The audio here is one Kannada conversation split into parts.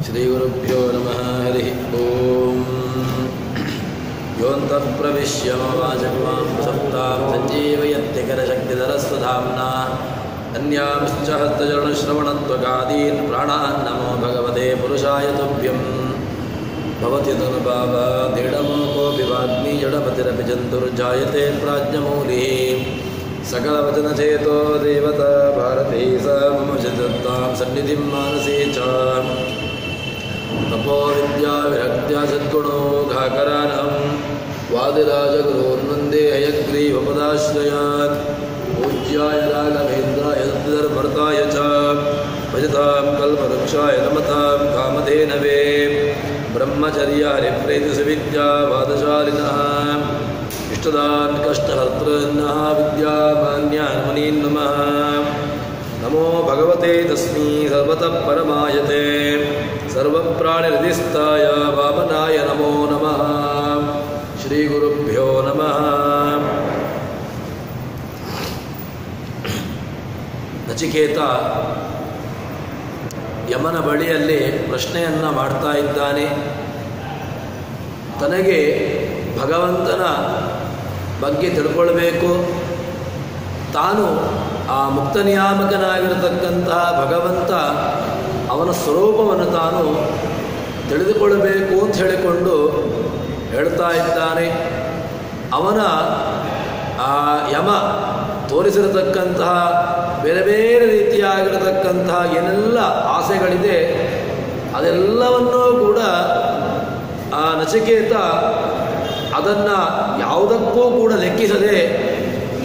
ಶ್ರೀಗುರುಭ್ಯೋ ನಮಃ ಹರಿ ಓಂ ಯೋಂತಃ ಪ್ರವಿಶ್ಯ ಮಮಾಚಮಾಂ ಸಪ್ತಾಂ ಸಂಜೀವಯತ್ಯಕರಶಕ್ತಿಧರಸ್ವಧಾಮ್ನಾ ಅನ್ಯಾಂಶ್ಚ ಹಸ್ತಚರಣಶ್ರವಣತ್ವಗಾದೀನ್ ಪ್ರಾಣಾನ್ ನಮೋ ಭಗವತೆ ಪುರುಷಾಯ ತುಭ್ಯಂ ಭವತಿ ತನುಭಾವ ದೃಢಮೋಕೋಪಿ ವಾಗ್ಮಿ ಜಡಪತಿರಪಿ ಜಂತುರ್ಜಾಯತೆ ಪ್ರಾಜ್ಞಮೌಲಿಃ सकलवचनचेतो देवता भारती स मम चित्तां सन्निधिं मानसे च तपो विद्या विरक्त्या सद्गुणोघाकरानं वादिराजगुरोन्वन्दे हयग्रीवपदाश्रयात् पूज्याय राघवेन्द्राय धर्मभर्ताय च भजतां कल्पवृक्षाय नमतां कामधेनवे ब्रह्मचर्यारिप्रेतिसुविद्यावादशालिनः इष्टदान् कष्टहर्तॄन्नः विद्यामान्यान् मुनीन् नमः नमो भगवते तस्मै सर्वतः परमायते सर्वप्राणिहृदिस्थाय वामनाय नमो नमः श्रीगुरुभ्यो नमः ನಚಿಕೇತ ಯಮನ ಬಳಿಯಲ್ಲಿ ಪ್ರಶ್ನೆಯನ್ನು ಮಾಡ್ತಾ ಇದ್ದಾನೆ. ತನಗೆ ಭಗವಂತನ ಬಗ್ಗೆ ತಿಳ್ಕೊಳ್ಬೇಕು, ತಾನು ಆ ಮುಕ್ತ ನಿಯಾಮಕನಾಗಿರತಕ್ಕಂತಹ ಭಗವಂತ ಅವನ ಸ್ವರೂಪವನ್ನು ತಾನು ತಿಳಿದುಕೊಳ್ಳಬೇಕು ಅಂತ ಹೇಳಿಕೊಂಡು ಹೇಳ್ತಾ ಇದ್ದಾನೆ. ಅವನ ಆ ಯಮ ತೋರಿಸಿರತಕ್ಕಂತಹ ಬೇರೆ ಬೇರೆ ರೀತಿಯಾಗಿರತಕ್ಕಂತಹ ಏನೆಲ್ಲ ಆಸೆಗಳಿದೆ ಅದೆಲ್ಲವನ್ನೂ ಕೂಡ ಆ ನಚಿಕೇತ ಅದನ್ನು ಯಾವುದಕ್ಕೂ ಕೂಡ ಲೆಕ್ಕಿಸದೆ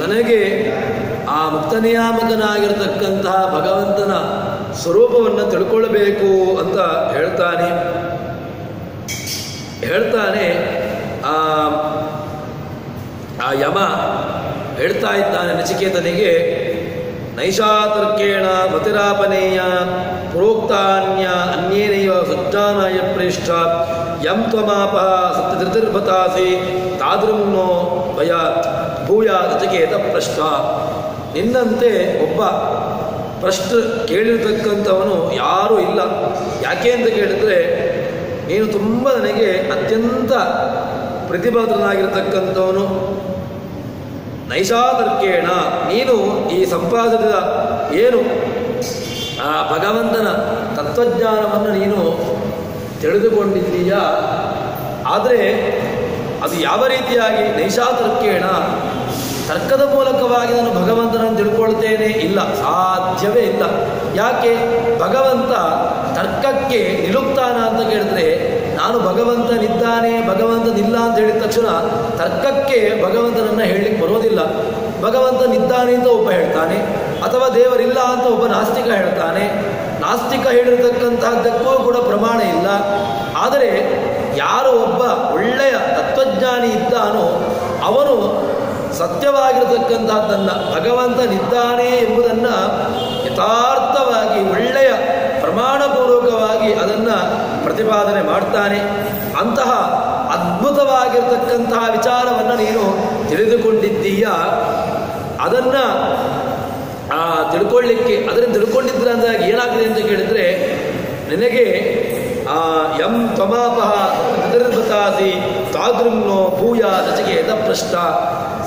ನನಗೆ ಆ ಮುಕ್ತ ನಿಯಾಮಕನಾಗಿರತಕ್ಕಂತಹ ಭಗವಂತನ ಸ್ವರೂಪವನ್ನು ತಿಳ್ಕೊಳ್ಬೇಕು ಅಂತ ಹೇಳ್ತಾನೆ. ಆ ಯಮ ಹೇಳ್ತಾ ಇದ್ದಾನೆ ನಚಿಕೇತನಿಗೆ, ನೈಷಾತರ್ಕೇಣ ಮತಿರಾಪನೇಯ ಪ್ರೋಕ್ತಾನ್ಯ ಅನ್ಯೇನೈವ ಸುಜ್ಞಾನಾಯ ಪ್ರೇಷ್ಠ ಯಂ ತ್ವಮಾಪ ಸತ್ಯಧೃತಿರ್ಭತಾಸಿ ತಾದೃಂನೋ ಭಯ ಭೂಯ ನಚಿಕೇತ ಪ್ರಶ್ನ. ನಿನ್ನಂತೆ ಒಬ್ಬ ಪ್ರಶ್ನ ಕೇಳಿರ್ತಕ್ಕಂಥವನು ಯಾರೂ ಇಲ್ಲ. ಯಾಕೆ ಅಂತ ಕೇಳಿದ್ರೆ ನೀನು ತುಂಬ ನನಗೆ ಅತ್ಯಂತ ಪ್ರತಿಭಾತನಾಗಿರ್ತಕ್ಕಂಥವನು. ನೈಷಾತರ್ಕೇಣ ನೀನು ಈ ಸಂಪಾದಿಸಿದ ಏನು ಆ ಭಗವಂತನ ತತ್ವಜ್ಞಾನವನ್ನು ನೀನು ತಿಳಿದುಕೊಂಡಿದ್ದೀಯಾ, ಆದರೆ ಅದು ಯಾವ ರೀತಿಯಾಗಿ ನೈಷಾತರ್ಕೇಣ ತರ್ಕದ ಮೂಲಕವಾಗಿ ನಾನು ಭಗವಂತನನ್ನು ತಿಳ್ಕೊಳ್ತೇನೆ, ಇಲ್ಲ, ಸಾಧ್ಯವೇ ಇಲ್ಲ. ಯಾಕೆ? ಭಗವಂತ ತರ್ಕಕ್ಕೆ ನಿಲುಕ್ತಾನ ಅಂತ ಕೇಳಿದ್ರೆ ನಾನು ಭಗವಂತನಿದ್ದಾನೆ ಭಗವಂತನಿಲ್ಲ ಅಂತ ಹೇಳಿದ ತಕ್ಷಣ ತರ್ಕಕ್ಕೆ ಭಗವಂತನನ್ನು ಹೇಳಲಿಕ್ಕೆ ಬರೋದಿಲ್ಲ. ಭಗವಂತನಿದ್ದಾನೆ ಅಂತ ಒಬ್ಬ ಹೇಳ್ತಾನೆ, ಅಥವಾ ದೇವರಿಲ್ಲ ಅಂತ ಒಬ್ಬ ನಾಸ್ತಿಕ ಹೇಳ್ತಾನೆ. ನಾಸ್ತಿಕ ಹೇಳಿರತಕ್ಕಂತಹದ್ದಕ್ಕೂ ಕೂಡ ಪ್ರಮಾಣ ಇಲ್ಲ. ಆದರೆ ಯಾರು ಒಬ್ಬ ಒಳ್ಳೆಯ ತತ್ವಜ್ಞಾನಿ ಇದ್ದಾನೋ ಅವನು ಸತ್ಯವಾಗಿರತಕ್ಕಂಥದ್ದನ್ನು ಭಗವಂತನಿದ್ದಾನೆ ಎಂಬುದನ್ನು ಯಥಾರ್ಥವಾಗಿ ಒಳ್ಳೆಯ ಪ್ರಮಾಣಪೂರ್ವಕವಾಗಿ ಅದನ್ನು ಪ್ರತಿಪಾದನೆ ಮಾಡ್ತಾನೆ. ಅಂತಹ ಅದ್ಭುತವಾಗಿರತಕ್ಕಂತಹ ವಿಚಾರವನ್ನು ನೀನು ತಿಳಿದುಕೊಂಡಿದ್ದೀಯ. ಅದನ್ನು ತಿಳ್ಕೊಳ್ಳಿಕ್ಕೆ ಅದನ್ನು ತಿಳ್ಕೊಂಡಿದ್ರೆ ಅಂದಾಗ ಏನಾಗಿದೆ ಅಂತ ಕೇಳಿದರೆ ನಿನಗೆ ಯಂ ತ್ವಮಾಪಹ ನಿರ್ಭತಾಸಿ ತಾದೃಂನೋ ಭೂಯ ನಚಿಕೇತ ಪ್ರಶ್ನ.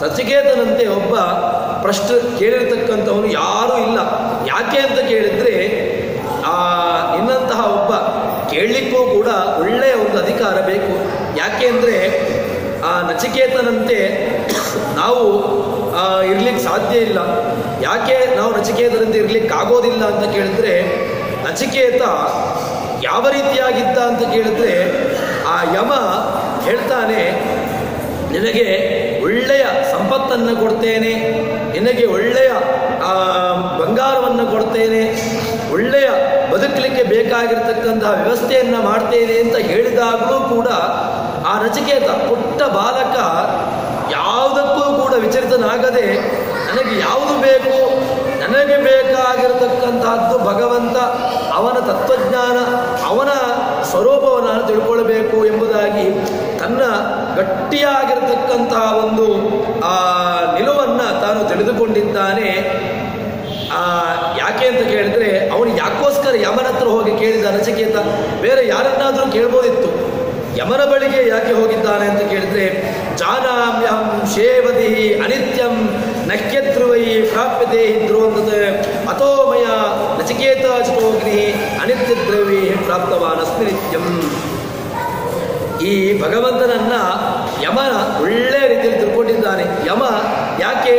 ನಚಿಕೇತನಂತೆ ಒಬ್ಬ ಪ್ರಶ್ನೆ ಕೇಳಿರ್ತಕ್ಕಂಥವನು ಯಾರೂ ಇಲ್ಲ. ಯಾಕೆ ಅಂತ ಕೇಳಿದರೆ ಇನ್ನಂತಹ ಒಬ್ಬ ಕೇಳಲಿಕ್ಕೂ ಕೂಡ ಒಳ್ಳೆಯ ಒಂದು ಅಧಿಕಾರ ಬೇಕು. ಯಾಕೆ ಅಂದರೆ ಆ ನಚಿಕೇತನಂತೆ ನಾವು ಇರ್ಲಿಕ್ಕೆ ಸಾಧ್ಯ ಇಲ್ಲ. ಯಾಕೆ ನಾವು ನಚಿಕೇತನಂತೆ ಇರ್ಲಿಕ್ಕಾಗೋದಿಲ್ಲ ಅಂತ ಕೇಳಿದ್ರೆ, ನಚಿಕೇತ ಯಾವ ರೀತಿಯಾಗಿದ್ದ ಅಂತ ಕೇಳಿದ್ರೆ ಆ ಯಮ ಹೇಳ್ತಾನೆ, ನಿನಗೆ ಒಳ್ಳೆಯ ಸಂಪತ್ತನ್ನು ಕೊಡ್ತೇನೆ, ನಿನಗೆ ಒಳ್ಳೆಯ ಬಂಗಾರವನ್ನು ಕೊಡ್ತೇನೆ, ಒಳ್ಳೆಯ ಬದುಕಲಿಕ್ಕೆ ಬೇಕಾಗಿರ್ತಕ್ಕಂತಹ ವ್ಯವಸ್ಥೆಯನ್ನು ಮಾಡ್ತೇನೆ ಅಂತ ಹೇಳಿದಾಗಲೂ ಕೂಡ ಆ ನಚಿಕೇತ ಪುಟ್ಟ ಬಾಲಕ ಯಾವುದಕ್ಕೂ ಕೂಡ ವಿಚಲಿತನಾಗದೆ ನನಗೆ ಯಾವುದು ಬೇಕು, ನನಗೆ ಬೇಕಾಗಿರತಕ್ಕಂತಹದ್ದು ಭಗವಂತ, ಅವನ ತತ್ವಜ್ಞಾನ, ಅವನ ಸ್ವರೂಪವನ್ನು ನಾನು ತಿಳ್ಕೊಳ್ಬೇಕು ಎಂಬುದಾಗಿ ತನ್ನ ಗಟ್ಟಿಯಾಗಿರತಕ್ಕಂತಹ ಒಂದು ನಿಲುವನ್ನು ತಾನು ತಿಳಿದುಕೊಂಡಿದ್ದಾನೆ. ಯಾಕೆ ಯಾಕೆ ಅಂತ ಕೇಳಿದರೆ ಅವನು ಯಾಕೋಸ್ಕರ ಯಮನ ಹತ್ರ ಹೋಗಿ ಕೇಳಿದ ನಚಿಕೇತ? ಬೇರೆ ಯಾರನ್ನಾದರೂ ಕೇಳ್ಬೋದಿತ್ತು. ಯಮನ ಬಳಿಗೆ ಯಾಕೆ ಹೋಗಿದ್ದಾನೆ ಅಂತ ಕೇಳಿದರೆ, ಜಾನಾಮ್ಯಹಂ ಶೇವದಿ ಅನಿತ್ಯಂ ನಹ್ಯಧ್ರುವೈ ಪ್ರಾಪ್ಯತೆ ಧ್ರುವಂತದ ಅಥೋಮಯ ನಚಿಕೇತ ಚಿತೋಗ್ನಿ ಅನಿತ್ಯ ದ್ರವ್ಯ ಪ್ರಾಪ್ತವಾನ್ ಅಸ್ಮಿ ನಿತ್ಯಂ. ಈ ಭಗವಂತನನ್ನ ಯಮ ಒಳ್ಳೆಯ ರೀತಿಯಲ್ಲಿ ತಿಳ್ಕೊಂಡಿದ್ದಾನೆ. ಯಮ ಯಾಕೆ?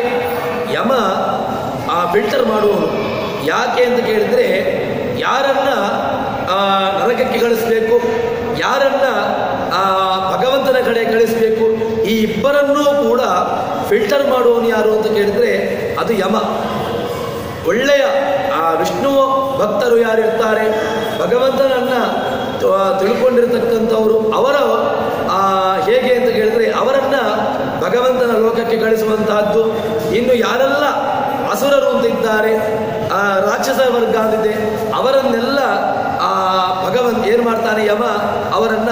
ಯಮ ಫಿಲ್ಟರ್ ಮಾಡುವವನು. ಯಾಕೆ ಅಂತ ಕೇಳಿದರೆ, ಯಾರನ್ನ ನರಕಕ್ಕೆ ಕಳಿಸ್ಬೇಕು, ಯಾರನ್ನ ಭಗವಂತನ ಕಡೆ ಕಳಿಸ್ಬೇಕು, ಈ ಇಬ್ಬರನ್ನೂ ಕೂಡ ಫಿಲ್ಟರ್ ಮಾಡುವವನು ಯಾರು ಅಂತ ಕೇಳಿದರೆ ಅದು ಯಮ. ಒಳ್ಳೆಯ ವಿಷ್ಣು ಭಕ್ತರು ಯಾರಿರ್ತಾರೆ, ಭಗವಂತನನ್ನ ತಿಳ್ಕೊಂಡಿರ್ತಕ್ಕಂಥವರು, ಅವರ ಹೇಗೆ ಅಂತ ಕೇಳಿದರೆ ಅವರನ್ನ ಭಗವಂತನ ಲೋಕಕ್ಕೆ ಕಳಿಸುವಂತಹದ್ದು. ಇನ್ನು ಯಾರೆಲ್ಲ ಅಸುರರು ಅಂತಿದ್ದಾರೆ, ರಾಕ್ಷಸ ವರ್ಗ ಅಂತಿದೆ, ಅವರನ್ನೆಲ್ಲ ಭಗವಂತ ಏನು ಮಾಡ್ತಾನೆ? ಯಮ ಅವರನ್ನ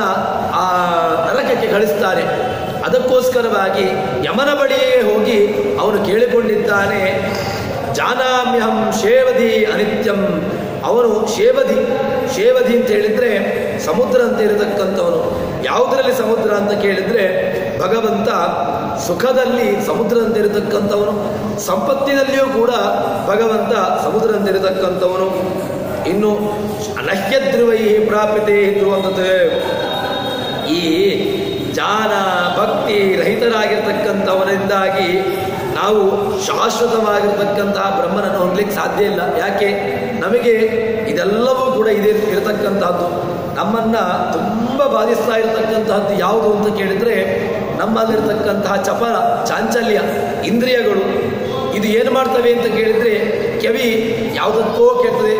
ನರಕಕ್ಕೆ ಕಳಿಸ್ತಾನೆ. ಅದಕ್ಕೋಸ್ಕರವಾಗಿ ಯಮನ ಬಳಿಯೇ ಹೋಗಿ ಅವನು ಕೇಳಿಕೊಂಡಿದ್ದಾನೆ, ಜಾನಾಮ್ಯಹಂ ಶೇವದಿ ಅನಿತ್ಯಂ. ಅವನು ಶೇವದಿ. ಶೇವದಿ ಅಂತ ಹೇಳಿದರೆ ಸಮುದ್ರ ಅಂತ ಇರತಕ್ಕಂಥವನು. ಯಾವುದರಲ್ಲಿ ಸಮುದ್ರ ಅಂತ ಕೇಳಿದರೆ ಭಗವಂತ ಸುಖದಲ್ಲಿ ಸಮುದ್ರ ಅಂತ ಇರತಕ್ಕಂಥವನು, ಸಂಪತ್ತಿನಲ್ಲಿಯೂ ಕೂಡ ಭಗವಂತ ಸಮುದ್ರ ಅಂತ ಇರತಕ್ಕಂಥವನು. ಇನ್ನು ಅನಹ್ಯಧ್ರುವೈ ಪ್ರಾಪ್ಯತೆ ಧ್ರುವಂತತೆ. ಈ ಜ್ಞಾನ ಭಕ್ತಿ ರಹಿತರಾಗಿರ್ತಕ್ಕಂಥವರಿಂದಾಗಿ ನಾವು ಶಾಶ್ವತವಾಗಿರ್ತಕ್ಕಂತಹ ಬ್ರಹ್ಮನನ್ನು ಹೊಂದಲಿಕ್ಕೆ ಸಾಧ್ಯ ಇಲ್ಲ. ಯಾಕೆ? ನಮಗೆ ಇದೆಲ್ಲವೂ ಕೂಡ ಇರತಕ್ಕಂಥದ್ದು. ನಮ್ಮನ್ನು ತುಂಬ ಬಾಧಿಸ್ತಾ ಇರತಕ್ಕಂತಹದ್ದು ಯಾವುದು ಅಂತ ಕೇಳಿದರೆ ನಮ್ಮಲ್ಲಿರ್ತಕ್ಕಂತಹ ಚಪಲ ಚಾಂಚಲ್ಯ ಇಂದ್ರಿಯಗಳು. ಇದು ಏನು ಮಾಡ್ತವೆ ಅಂತ ಕೇಳಿದರೆ, ಕಿವಿ ಯಾವುದಕ್ಕೋ ಕೇಳ್ತದೆ,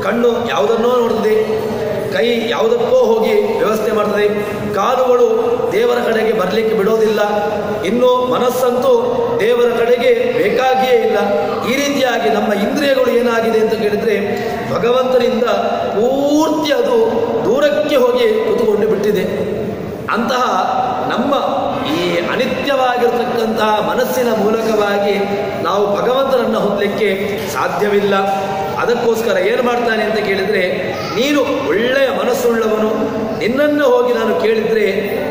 ಕಣ್ಣು ಯಾವುದನ್ನೋ ನೋಡ್ತದೆ, ಕೈ ಯಾವುದಕ್ಕೋ ಹೋಗಿ ವ್ಯವಸ್ಥೆ ಮಾಡ್ತದೆ, ಕಾಲುಗಳು ದೇವರ ಕಡೆಗೆ ಬರಲಿಕ್ಕೆ ಬಿಡೋದಿಲ್ಲ, ಇನ್ನು ಮನಸ್ಸಂತೂ ದೇವರ ಕಡೆಗೆ ಬೇಕಾಗಿಯೇ ಇಲ್ಲ. ಈ ರೀತಿಯಾಗಿ ನಮ್ಮ ಇಂದ್ರಿಯಗಳು ಏನಾಗಿದೆ ಅಂತ ಕೇಳಿದರೆ ಭಗವಂತನಿಂದ ಪೂರ್ತಿ ಅದು ದೂರಕ್ಕೆ ಹೋಗಿ ಕೂತುಕೊಂಡು ಬಿಟ್ಟಿದೆ. ಅಂತಹ ನಮ್ಮ ಈ ಅನಿತ್ಯವಾಗಿರ್ತಕ್ಕಂತಹ ಮನಸ್ಸಿನ ಮೂಲಕವಾಗಿ ನಾವು ಭಗವಂತನನ್ನು ಹೊಂದಲಿಕ್ಕೆ ಸಾಧ್ಯವಿಲ್ಲ. ಅದಕ್ಕೋಸ್ಕರ ಏನು ಮಾಡ್ತಾನೆ ಅಂತ ಕೇಳಿದರೆ, ನೀನು ಒಳ್ಳೆಯ ಮನಸ್ಸುಳ್ಳವನು, ನಿನ್ನನ್ನು ಹೋಗಿ ನಾನು ಕೇಳಿದರೆ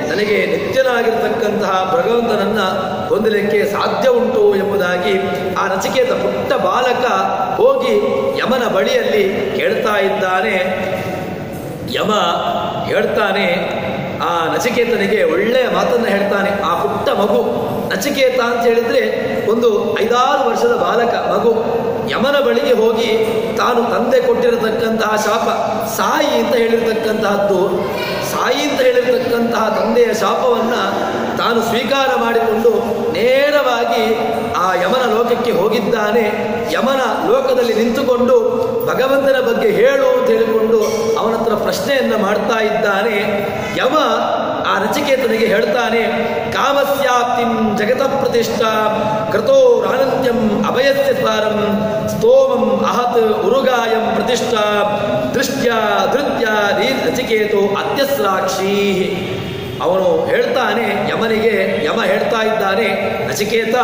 ನನಗೆ ನಿತ್ಯನಾಗಿರ್ತಕ್ಕಂತಹ ಭಗವಂತನನ್ನು ಹೊಂದಲಿಕ್ಕೆ ಸಾಧ್ಯ ಉಂಟು ಎಂಬುದಾಗಿ ಆ ನಚಿಕೇತ ಪುಟ್ಟ ಬಾಲಕ ಹೋಗಿ ಯಮನ ಬಳಿಯಲ್ಲಿ ಕೇಳ್ತಾ ಇದ್ದಾನೆ. ಯಮ ಹೇಳ್ತಾನೆ, ಆ ನಚಿಕೇತನಿಗೆ ಒಳ್ಳೆಯ ಮಾತನ್ನು ಹೇಳ್ತಾನೆ. ಆ ಪುಟ್ಟ ಮಗು, ನಚಿಕೇತ ಅಂತ ಹೇಳಿದರೆ ಒಂದು 5-6 ವರ್ಷದ ಬಾಲಕ ಮಗು, ಯಮನ ಬಳಿಗೆ ಹೋಗಿ ತಾನು ತಂದೆ ಕೊಟ್ಟಿರತಕ್ಕಂತಹ ಶಾಪ, ಸಾಯಿ ಅಂತ ಹೇಳಿರ್ತಕ್ಕಂತಹದ್ದು, ಸಾಯಿ ಅಂತ ಹೇಳಿರ್ತಕ್ಕಂತಹ ತಂದೆಯ ಶಾಪವನ್ನು ತಾನು ಸ್ವೀಕಾರ ಮಾಡಿಕೊಂಡು ನೇರವಾಗಿ ಆ ಯಮನ ಲೋಕಕ್ಕೆ ಹೋಗಿದ್ದಾನೆ. ಯಮನ ಲೋಕದಲ್ಲಿ ನಿಂತುಕೊಂಡು ಭಗವಂತನ ಬಗ್ಗೆ ಹೇಳು ಅಂತ ಹೇಳಿಕೊಂಡು ಅವನ ಹತ್ರ ಪ್ರಶ್ನೆಯನ್ನು ಮಾಡ್ತಾ ಇದ್ದಾನೆ. ಯಮ ಆ ನಚಿಕೇತನಿಗೆ ಹೇಳ್ತಾನೆ, ಕಾಮಸ್ಯಾಪ್ತಿಂ ಜಗತ ಪ್ರತಿಷ್ಠಾ ಕೃತೋ ರಾನಂತ್ಯಂ ಅಭಯಸ್ಯ ದ್ವಾರಂ ಸ್ತೋಮಂ ಅಹತ್ ಉರುಗಾಯಂ ಪ್ರತಿಷ್ಠಾ ದೃಷ್ಟ್ಯ ಧೃತ್ಯ ನಚಿಕೇತೋ ಅತ್ಯಸ್ರಾಕ್ಷಿ. ಅವನು ಹೇಳ್ತಾನೆ ಯಮನಿಗೆ, ಯಮ ಹೇಳ್ತಾ ಇದ್ದಾನೆ, ನಚಿಕೇತ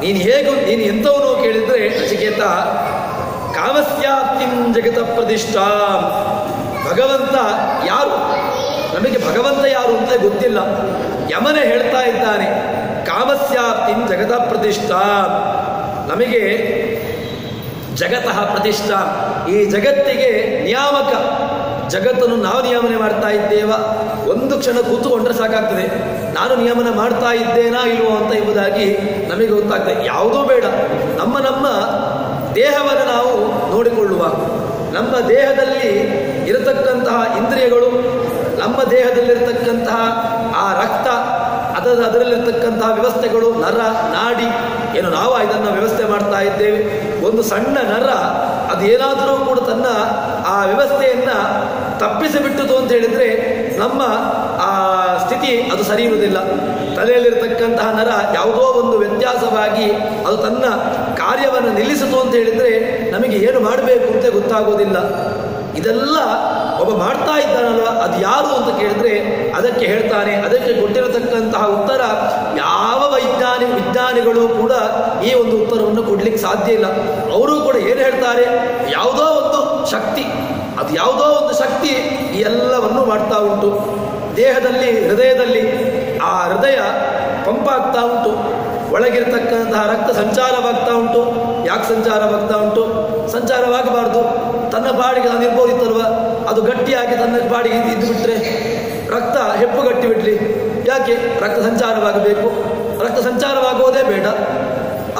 ನೀನು ಎಂಥವನು ಕೇಳಿದರೆ, ನಚಿಕೇತ ಕಾಮಸ್ಯಾಪ್ತಿಂ ಜಗತ ಪ್ರತಿಷ್ಠಾ, ಭಗವಂತ ಯಾರು, ನಮಗೆ ಭಗವಂತ ಯಾರು ಅಂತ ಗೊತ್ತಿಲ್ಲ. ಯಮನೇ ಹೇಳ್ತಾ ಇದ್ದಾನೆ, ಕಾಮಸ್ಯಾಪ್ತಿಂ ಜಗತ ಪ್ರತಿಷ್ಠಾ, ನಮಗೆ ಜಗತಃ ಪ್ರತಿಷ್ಠಾ, ಈ ಜಗತ್ತಿಗೆ ನಿಯಾಮಕ, ಜಗತ್ತನ್ನು ನಾವು ನಿಯಮನೆ ಮಾಡ್ತಾ ಇದ್ದೇವ. ಒಂದು ಕ್ಷಣ ಕೂತುಕೊಂಡ್ರೆ ಸಾಕಾಗ್ತದೆ, ನಾನು ನಿಯಮನ ಮಾಡ್ತಾ ಇದ್ದೇನಾ ಇಲ್ವೋ ಅಂತ ಎಂಬುದಾಗಿ ನಮಗೆ ಗೊತ್ತಾಗ್ತದೆ. ಯಾವುದೂ ಬೇಡ, ನಮ್ಮ ದೇಹವನ್ನು ನಾವು ನೋಡಿಕೊಳ್ಳುವ, ನಮ್ಮ ದೇಹದಲ್ಲಿ ಇರತಕ್ಕಂತಹ ಇಂದ್ರಿಯಗಳು, ನಮ್ಮ ದೇಹದಲ್ಲಿರತಕ್ಕಂತಹ ಆ ರಕ್ತ, ಅದರಲ್ಲಿರ್ತಕ್ಕಂತಹ ವ್ಯವಸ್ಥೆಗಳು, ನರ ನಾಡಿ, ಏನು ನಾವು ಇದನ್ನು ವ್ಯವಸ್ಥೆ ಮಾಡ್ತಾ ಇದ್ದೇವೆ. ಒಂದು ಸಣ್ಣ ನರ ಅದೇನಾದರೂ ಕೂಡ ತನ್ನ ಆ ವ್ಯವಸ್ಥೆಯನ್ನು ತಪ್ಪಿಸಿಬಿಟ್ಟದು ಅಂತ ಹೇಳಿದರೆ ನಮ್ಮ ಆ ಸ್ಥಿತಿ ಅದು ಸರಿ ಇರುವುದಿಲ್ಲ. ತಲೆಯಲ್ಲಿರ್ತಕ್ಕಂತಹ ನರ ಯಾವುದೋ ಒಂದು ವ್ಯತ್ಯಾಸವಾಗಿ ಅದು ತನ್ನ ಕಾರ್ಯವನ್ನು ನಿಲ್ಲಿಸಿತು ಅಂತ ಹೇಳಿದರೆ ನಮಗೆ ಏನು ಮಾಡಬೇಕು ಅಂತ ಗೊತ್ತಾಗೋದಿಲ್ಲ. ಇದೆಲ್ಲ ಒಬ್ಬ ಮಾಡ್ತಾ ಇದ್ದಾನಲ್ವ ಅದು ಯಾರು ಅಂತ ಕೇಳಿದ್ರೆ ಅದಕ್ಕೆ ಹೇಳ್ತಾನೆ, ಅದಕ್ಕೆ ಕೊಟ್ಟಿರತಕ್ಕಂತಹ ಉತ್ತರ ಯಾವ ವಿಜ್ಞಾನಿಗಳು ಕೂಡ ಈ ಒಂದು ಉತ್ತರವನ್ನು ಕೊಡ್ಲಿಕ್ಕೆ ಸಾಧ್ಯ ಇಲ್ಲ. ಅವರು ಕೂಡ ಏನು ಹೇಳ್ತಾರೆ, ಯಾವುದೋ ಒಂದು ಶಕ್ತಿ, ಅದು ಯಾವುದೋ ಒಂದು ಶಕ್ತಿ ಈ ಎಲ್ಲವನ್ನು ಮಾಡ್ತಾ ಉಂಟು. ದೇಹದಲ್ಲಿ, ಹೃದಯದಲ್ಲಿ ಆ ಹೃದಯ ಪಂಪಾಗ್ತಾ ಉಂಟು, ಒಳಗಿರತಕ್ಕಂತಹ ರಕ್ತ ಸಂಚಾರವಾಗ್ತಾ ಉಂಟು. ಯಾಕೆ ಸಂಚಾರವಾಗ್ತಾ ಉಂಟು? ಸಂಚಾರವಾಗಬಾರ್ದು, ತನ್ನ ಬಾಡಿಗೆ ನಾನು ಇರ್ಬೋದಿತ್ತಲ್ವ, ಅದು ಗಟ್ಟಿಯಾಗಿ ತನ್ನ ಬಾಡಿಗೆ ಇದ್ದು ಬಿಟ್ರೆ ರಕ್ತ ಹೆಪ್ಪುಗಟ್ಟಿ ಬಿಡ್ಲಿ. ಯಾಕೆ ರಕ್ತ ಸಂಚಾರವಾಗಬೇಕು? ರಕ್ತ ಸಂಚಾರವಾಗುವುದೇ ಬೇಡ,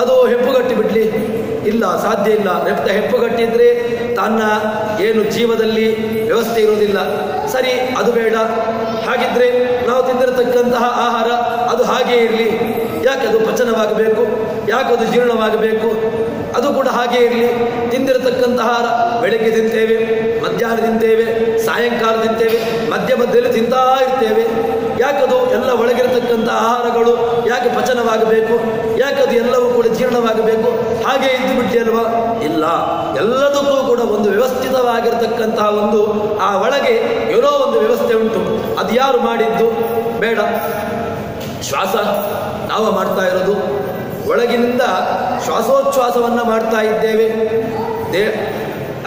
ಅದು ಹೆಪ್ಪುಗಟ್ಟಿ ಬಿಡ್ಲಿ? ಇಲ್ಲ, ಸಾಧ್ಯ ಇಲ್ಲ. ರಕ್ತ ಹೆಪ್ಪುಗಟ್ಟಿದ್ರೆ ತನ್ನ ಏನು ಜೀವದಲ್ಲಿ ವ್ಯವಸ್ಥೆ ಇರುವುದಿಲ್ಲ. ಸರಿ, ಅದು ಬೇಡ. ಹಾಗಿದ್ರೆ ನಾವು ತಿಂದಿರತಕ್ಕಂತಹ ಆಹಾರ ಅದು ಹಾಗೇ ಇರಲಿ. ಯಾಕೆ ಅದು ಪಚನವಾಗಬೇಕು? ಯಾಕೆ ಅದು ಜೀರ್ಣವಾಗಬೇಕು? ಅದು ಕೂಡ ಹಾಗೇ ಇರಲಿ. ತಿಂದಿರತಕ್ಕಂತಹ ಆಹಾರ ಬೆಳಗ್ಗೆ ತಿಂತೇವೆ, ಮಧ್ಯಾಹ್ನ ತಿಂತೇವೆ, ಸಾಯಂಕಾಲ ತಿಂತೇವೆ, ಮಧ್ಯದಲ್ಲಿ ತಿಂತಾ ಇರ್ತೇವೆ. ಯಾಕದು ಎಲ್ಲ ಒಳಗಿರತಕ್ಕಂಥ ಆಹಾರಗಳು ಯಾಕೆ ಪಚನವಾಗಬೇಕು? ಯಾಕೆ ಅದು ಎಲ್ಲವೂ ಕೂಡ ಜೀರ್ಣವಾಗಬೇಕು? ಹಾಗೆ ಇದ್ದು ಬಿಟ್ಟು ಅಲ್ವಾ? ಇಲ್ಲ, ಎಲ್ಲದಕ್ಕೂ ಕೂಡ ಒಂದು ವ್ಯವಸ್ಥಿತವಾಗಿರತಕ್ಕಂತಹ ಒಂದು ಆ ಒಳಗೆ ಏನೋ ಒಂದು ವ್ಯವಸ್ಥೆ ಉಂಟು. ಅದು ಯಾರು ಮಾಡಿದ್ದು? ಬೇಡ. ಶ್ವಾಸ ನಾವು ಮಾಡ್ತಾ ಇರೋದು, ಒಳಗಿನಿಂದ ಶ್ವಾಸೋಚ್ಛ್ವಾಸವನ್ನು ಮಾಡ್ತಾ ಇದ್ದೇವೆ.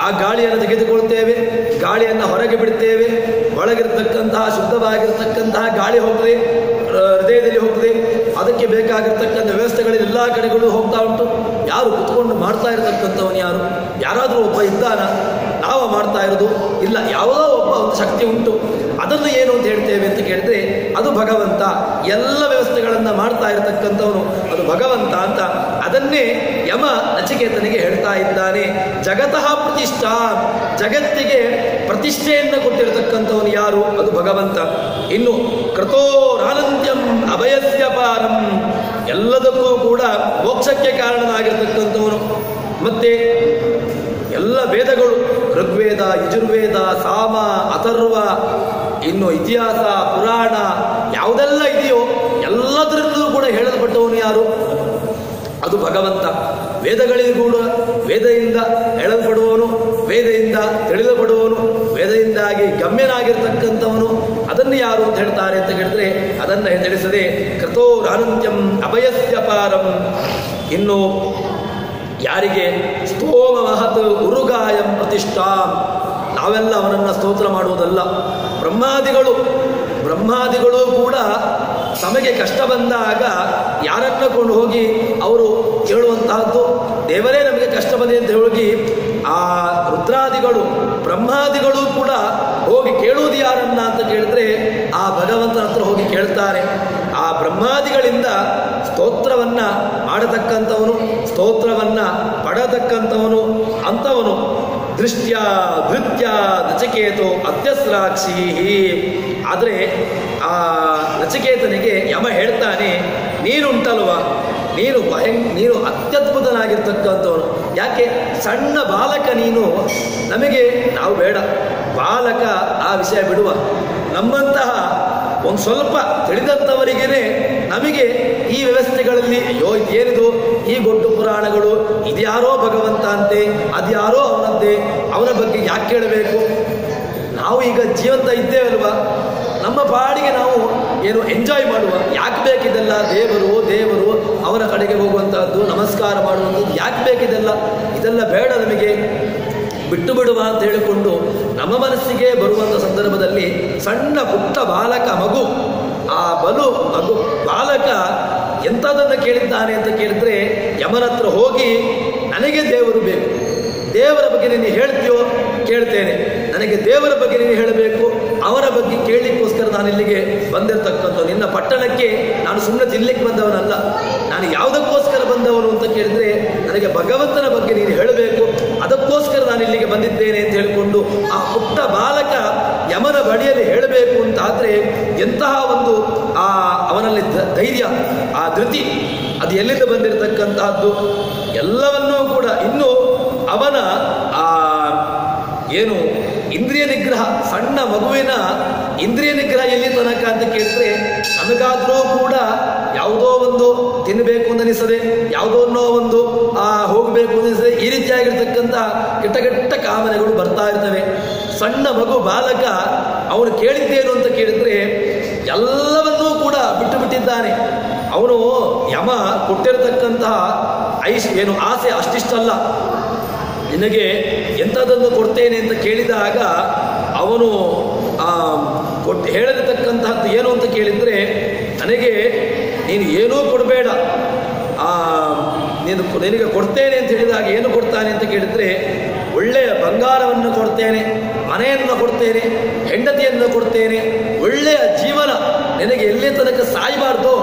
ಆ ಗಾಳಿಯನ್ನು ತೆಗೆದುಕೊಳ್ತೇವೆ, ಗಾಳಿಯನ್ನು ಹೊರಗೆ ಬಿಡ್ತೇವೆ. ಒಳಗಿರತಕ್ಕಂತಹ ಶುದ್ಧವಾಗಿರತಕ್ಕಂತಹ ಗಾಳಿ ಹೋಗ್ತದೆ, ಹೃದಯದಲ್ಲಿ ಹೋಗ್ತದೆ. ಅದಕ್ಕೆ ಬೇಕಾಗಿರ್ತಕ್ಕಂಥ ವ್ಯವಸ್ಥೆಗಳಲ್ಲಿ ಎಲ್ಲ ಕಡೆಗಳು ಹೋಗ್ತಾ ಉಂಟು. ಯಾರು ಕುತ್ಕೊಂಡು ಮಾಡ್ತಾ ಇರತಕ್ಕಂಥವನು ಯಾರು? ಯಾರಾದರೂ ಒಬ್ಬ ಇದ್ದಾನ? ನಾವು ಮಾಡ್ತಾ ಇರೋದು ಇಲ್ಲ. ಯಾವುದೋ ಒಬ್ಬ ಒಂದು ಶಕ್ತಿ ಉಂಟು. ಅದನ್ನು ಏನು ಅಂತ ಹೇಳ್ತೇವೆ ಅಂತ ಕೇಳಿದ್ರೆ ಅದು ಭಗವಂತ. ಎಲ್ಲ ವ್ಯವಸ್ಥೆಗಳನ್ನು ಮಾಡ್ತಾ ಇರತಕ್ಕಂಥವನು ಅದು ಭಗವಂತ ಅಂತ ಅದನ್ನೇ ಯಮ ನಚಿಕೇತನಿಗೆ ಹೇಳ್ತಾ ಇದ್ದಾನೆ. ಜಗತಃ ಪ್ರತಿಷ್ಠಾ, ಜಗತ್ತಿಗೆ ಪ್ರತಿಷ್ಠೆಯನ್ನು ಕೊಟ್ಟಿರತಕ್ಕಂಥವನು ಯಾರು? ಅದು ಭಗವಂತ. ಇನ್ನು ಕೃತೋರಾನಂದ್ಯಂ ಅಭಯಸ್ಯ ಪಾರಂ, ಎಲ್ಲದಕ್ಕೂ ಕೂಡ ಮೋಕ್ಷಕ್ಕೆ ಕಾರಣನಾಗಿರ್ತಕ್ಕಂಥವನು. ಮತ್ತೆ ಎಲ್ಲ ವೇದಗಳು, ಋಗ್ವೇದ, ಯಜುರ್ವೇದ, ಸಾಮ, ಅಥರ್ವ, ಇನ್ನು ಇತಿಹಾಸ, ಪುರಾಣ ಯಾವುದೆಲ್ಲ ಇದೆಯೋ ಎಲ್ಲದರಲ್ಲೂ ಕೂಡ ಹೇಳಲ್ಪಟ್ಟವನು ಯಾರು? ಅದು ಭಗವಂತ. ವೇದಗಳಿಗೂ ಕೂಡ ವೇದದಿಂದ ಹೇಳಲ್ಪಡುವವನು, ವೇದದಿಂದ ತಿಳಿಯಲ್ಪಡುವವನು, ವೇದದಿಂದಾಗಿ ಗಮ್ಯನಾಗಿರ್ತಕ್ಕಂಥವನು. ಅದನ್ನು ಯಾರು ಅಂತ ಹೇಳ್ತಾರೆ ಅಂತ ಹೇಳಿದ್ರೆ ಅದನ್ನು ತಿಳಿಸದೆ ಕೃತೋರಾನಂದ್ಯಂ ಅಭಯಸ್ಯ ಪಾರಂ. ಇನ್ನು ಯಾರಿಗೆ ಸ್ತೋಮ ಮಹತ್ ಉರುಗಾಯಂ ಪ್ರತಿಷ್ಠಾ, ನಾವೆಲ್ಲ ಅವನನ್ನು ಸ್ತೋತ್ರ ಮಾಡುವುದಲ್ಲ. ಬ್ರಹ್ಮಾದಿಗಳು ಕೂಡ ತಮಗೆ ಕಷ್ಟ ಬಂದಾಗ ಯಾರನ್ನ ಕೊಂಡು ಹೋಗಿ ಅವರು ಕೇಳುವಂತಹದ್ದು, ದೇವರೇ ನಮಗೆ ಕಷ್ಟ ಬಂದಿದೆ ಅಂತ ಹೋಗಿ ಆ ರುದ್ರಾದಿಗಳು, ಬ್ರಹ್ಮಾದಿಗಳು ಕೂಡ ಹೋಗಿ ಕೇಳುವುದು ಯಾರನ್ನ ಅಂತ ಕೇಳಿದ್ರೆ ಆ ಭಗವಂತನ ಹತ್ರ ಹೋಗಿ ಕೇಳ್ತಾರೆ. ಆ ಬ್ರಹ್ಮಾದಿಗಳಿಂದ ಸ್ತೋತ್ರವನ್ನ ಮಾಡತಕ್ಕಂಥವನು, ಸ್ತೋತ್ರವನ್ನ ಪಡತಕ್ಕಂಥವನು ಅಂಥವನು ದೃಷ್ಟ್ಯ ಧೃತ್ಯ ನಚಿಕೇತೋ ಅತ್ಯಸ್ರಾಕ್ಷಿ. ಆದರೆ ಆ ನಚಿಕೇತನಿಗೆ ಯಮ ಹೇಳ್ತಾನೆ, ನೀನುಂಟಲ್ವ, ನೀನು ಅತ್ಯದ್ಭುತನಾಗಿರ್ತಕ್ಕಂಥವನು. ಯಾಕೆ? ಸಣ್ಣ ಬಾಲಕ ನೀನು, ನಮಗೆ ನಾವು ಬೇಡ, ಬಾಲಕ ಆ ವಿಷಯ ಬಿಡುವ. ನಮ್ಮಂತಹ ಒಂದು ಸ್ವಲ್ಪ ತಿಳಿದಂಥವರಿಗೇನೆ ನಮಗೆ ಈ ವ್ಯವಸ್ಥೆಗಳಲ್ಲಿ ಅಯ್ಯೋ ಇದೇನಿದು, ಈ ಗೊಡ್ಡು ಪುರಾಣಗಳು, ಇದ್ಯಾರೋ ಭಗವಂತ ಅಂತೆ, ಅದ್ಯಾರೋ ಅವನದ್ದೇ, ಅವನ ಬಗ್ಗೆ ಯಾಕೆ ಕೇಳಬೇಕು? ನಾವು ಈಗ ಜೀವಂತ ಇದ್ದೇವಲ್ವಾ, ನಮ್ಮ ಬಾಡಿಗೆ ನಾವು ಏನು ಎಂಜಾಯ್ ಮಾಡುವ. ಯಾಕೆ ಬೇಕಿದೆಲ್ಲ? ದೇವರು ಅವರ ಕಡೆಗೆ ಹೋಗುವಂತಹದ್ದು, ನಮಸ್ಕಾರ ಮಾಡುವಂಥದ್ದು ಯಾಕೆ ಬೇಕಿದೆಲ್ಲ? ಇದೆಲ್ಲ ಬೇಡ, ನಮಗೆ ಬಿಟ್ಟು ಬಿಡುವ ಅಂತ ಹೇಳಿಕೊಂಡು ನಮ್ಮ ಮನಸ್ಸಿಗೆ ಬರುವಂಥ ಸಂದರ್ಭದಲ್ಲಿ ಸಣ್ಣ ಪುಟ್ಟ ಮಗು ಬಾಲಕ ಎಂಥದನ್ನು ಕೇಳಿದ್ದಾನೆ ಅಂತ ಕೇಳಿದ್ರೆ ಯಮನ ಹತ್ರ ಹೋಗಿ, ನನಗೆ ದೇವರು ಬೇಕು, ದೇವರ ಬಗ್ಗೆ ನೀನು ಹೇಳ್ತೀಯೋ ಕೇಳ್ತೇನೆ, ನನಗೆ ದೇವರ ಬಗ್ಗೆ ನೀನು ಹೇಳಬೇಕು, ಅವರ ಬಗ್ಗೆ ಕೇಳಲಿಕ್ಕೋಸ್ಕರ ನಾನು ಇಲ್ಲಿಗೆ ಬಂದಿರತಕ್ಕಂಥ ನಿನ್ನ ಪಟ್ಟಣಕ್ಕೆ ನಾನು ಸುಮ್ಮನೆ ತಿನ್ಲಿಕ್ಕೆ ಬಂದವನಲ್ಲ, ನಾನು ಯಾವುದಕ್ಕೋಸ್ಕರ ಬಂದವನು ಅಂತ ಕೇಳಿದ್ರೆ ನನಗೆ ಭಗವಂತನ ಬಗ್ಗೆ ನೀನು ಹೇಳಬೇಕು, ಅದಕ್ಕೋಸ್ಕರ ನಾನು ಇಲ್ಲಿಗೆ ಬಂದಿದ್ದೇನೆ ಅಂತ ಹೇಳಿಕೊಂಡು ಆ ಪುಟ್ಟ ಬಾಲಕ ಯಮನ ಬಳಿಯಲ್ಲಿ ಹೇಳಬೇಕು ಅಂತ ಆದರೆ ಎಂತಹ ಒಂದು ಅವನಲ್ಲಿ ಧೈರ್ಯ, ಆ ಧೃತಿ, ಅದು ಎಲ್ಲಿಂದ ಬಂದಿರತಕ್ಕಂತಹದ್ದು ಎಲ್ಲವನ್ನೂ ಕೂಡ. ಇನ್ನು ಅವನ ಏನು ಇಂದ್ರಿಯ ನಿಗ್ರಹ, ಸಣ್ಣ ಮಗುವಿನ ಇಂದ್ರಿಯ ನಿಗ್ರಹ ಎಲ್ಲಿ ತನಕ ಅಂತ ಕೇಳಿದ್ರೆ ನಮಗಾದ್ರೂ ಕೂಡ ಯಾವುದೋ ಒಂದು ತಿನ್ನಬೇಕು ಅಂತ ಅನಿಸದೆ, ಯಾವುದೋ ಒಂದು ಹೋಗಬೇಕು ಅಂತ ಅನಿಸದೆ, ಈ ರೀತಿಯಾಗಿರ್ತಕ್ಕಂಥ ಕೆಟ್ಟ ಕಾಮನೆಗಳು ಬರ್ತಾ ಇರ್ತವೆ. ಸಣ್ಣ ಮಗು ಬಾಲಕ ಅವನು ಕೇಳಿದ್ದೇನು ಅಂತ ಕೇಳಿದ್ರೆ ಎಲ್ಲವನ್ನೂ ಕೂಡ ಬಿಟ್ಟು ಬಿಟ್ಟಿದ್ದಾನೆ. ಅವನು ಯಮ ಕೊಟ್ಟಿರತಕ್ಕಂತಹ ಏನು ಆಸೆ ಅಷ್ಟಿಷ್ಟಲ್ಲ, ನಿನಗೆ ಎಂಥದನ್ನು ಕೊಡ್ತೇನೆ ಅಂತ ಕೇಳಿದಾಗ ಅವನು ಹೇಳಿರತಕ್ಕಂತಹದ್ದು ಏನು ಅಂತ ಕೇಳಿದರೆ, ನನಗೆ ನೀನು ಏನೂ ಕೊಡಬೇಡ, ನಿನಗೆ ಕೊಡ್ತೇನೆ ಅಂತ ಹೇಳಿದಾಗ ಏನು ಕೊಡ್ತಾನೆ ಅಂತ ಕೇಳಿದರೆ ಒಳ್ಳೆಯ ಬಂಗಾರವನ್ನು ಕೊಡ್ತೇನೆ, ಮನೆಯನ್ನು ಕೊಡ್ತೇನೆ, ಹೆಂಡತಿಯನ್ನು ಕೊಡ್ತೇನೆ, ಒಳ್ಳೆಯ ಜೀವನ, ನಿನಗೆ ಎಲ್ಲೇ ತನಕ ಸಾಯಬಾರ್ದು,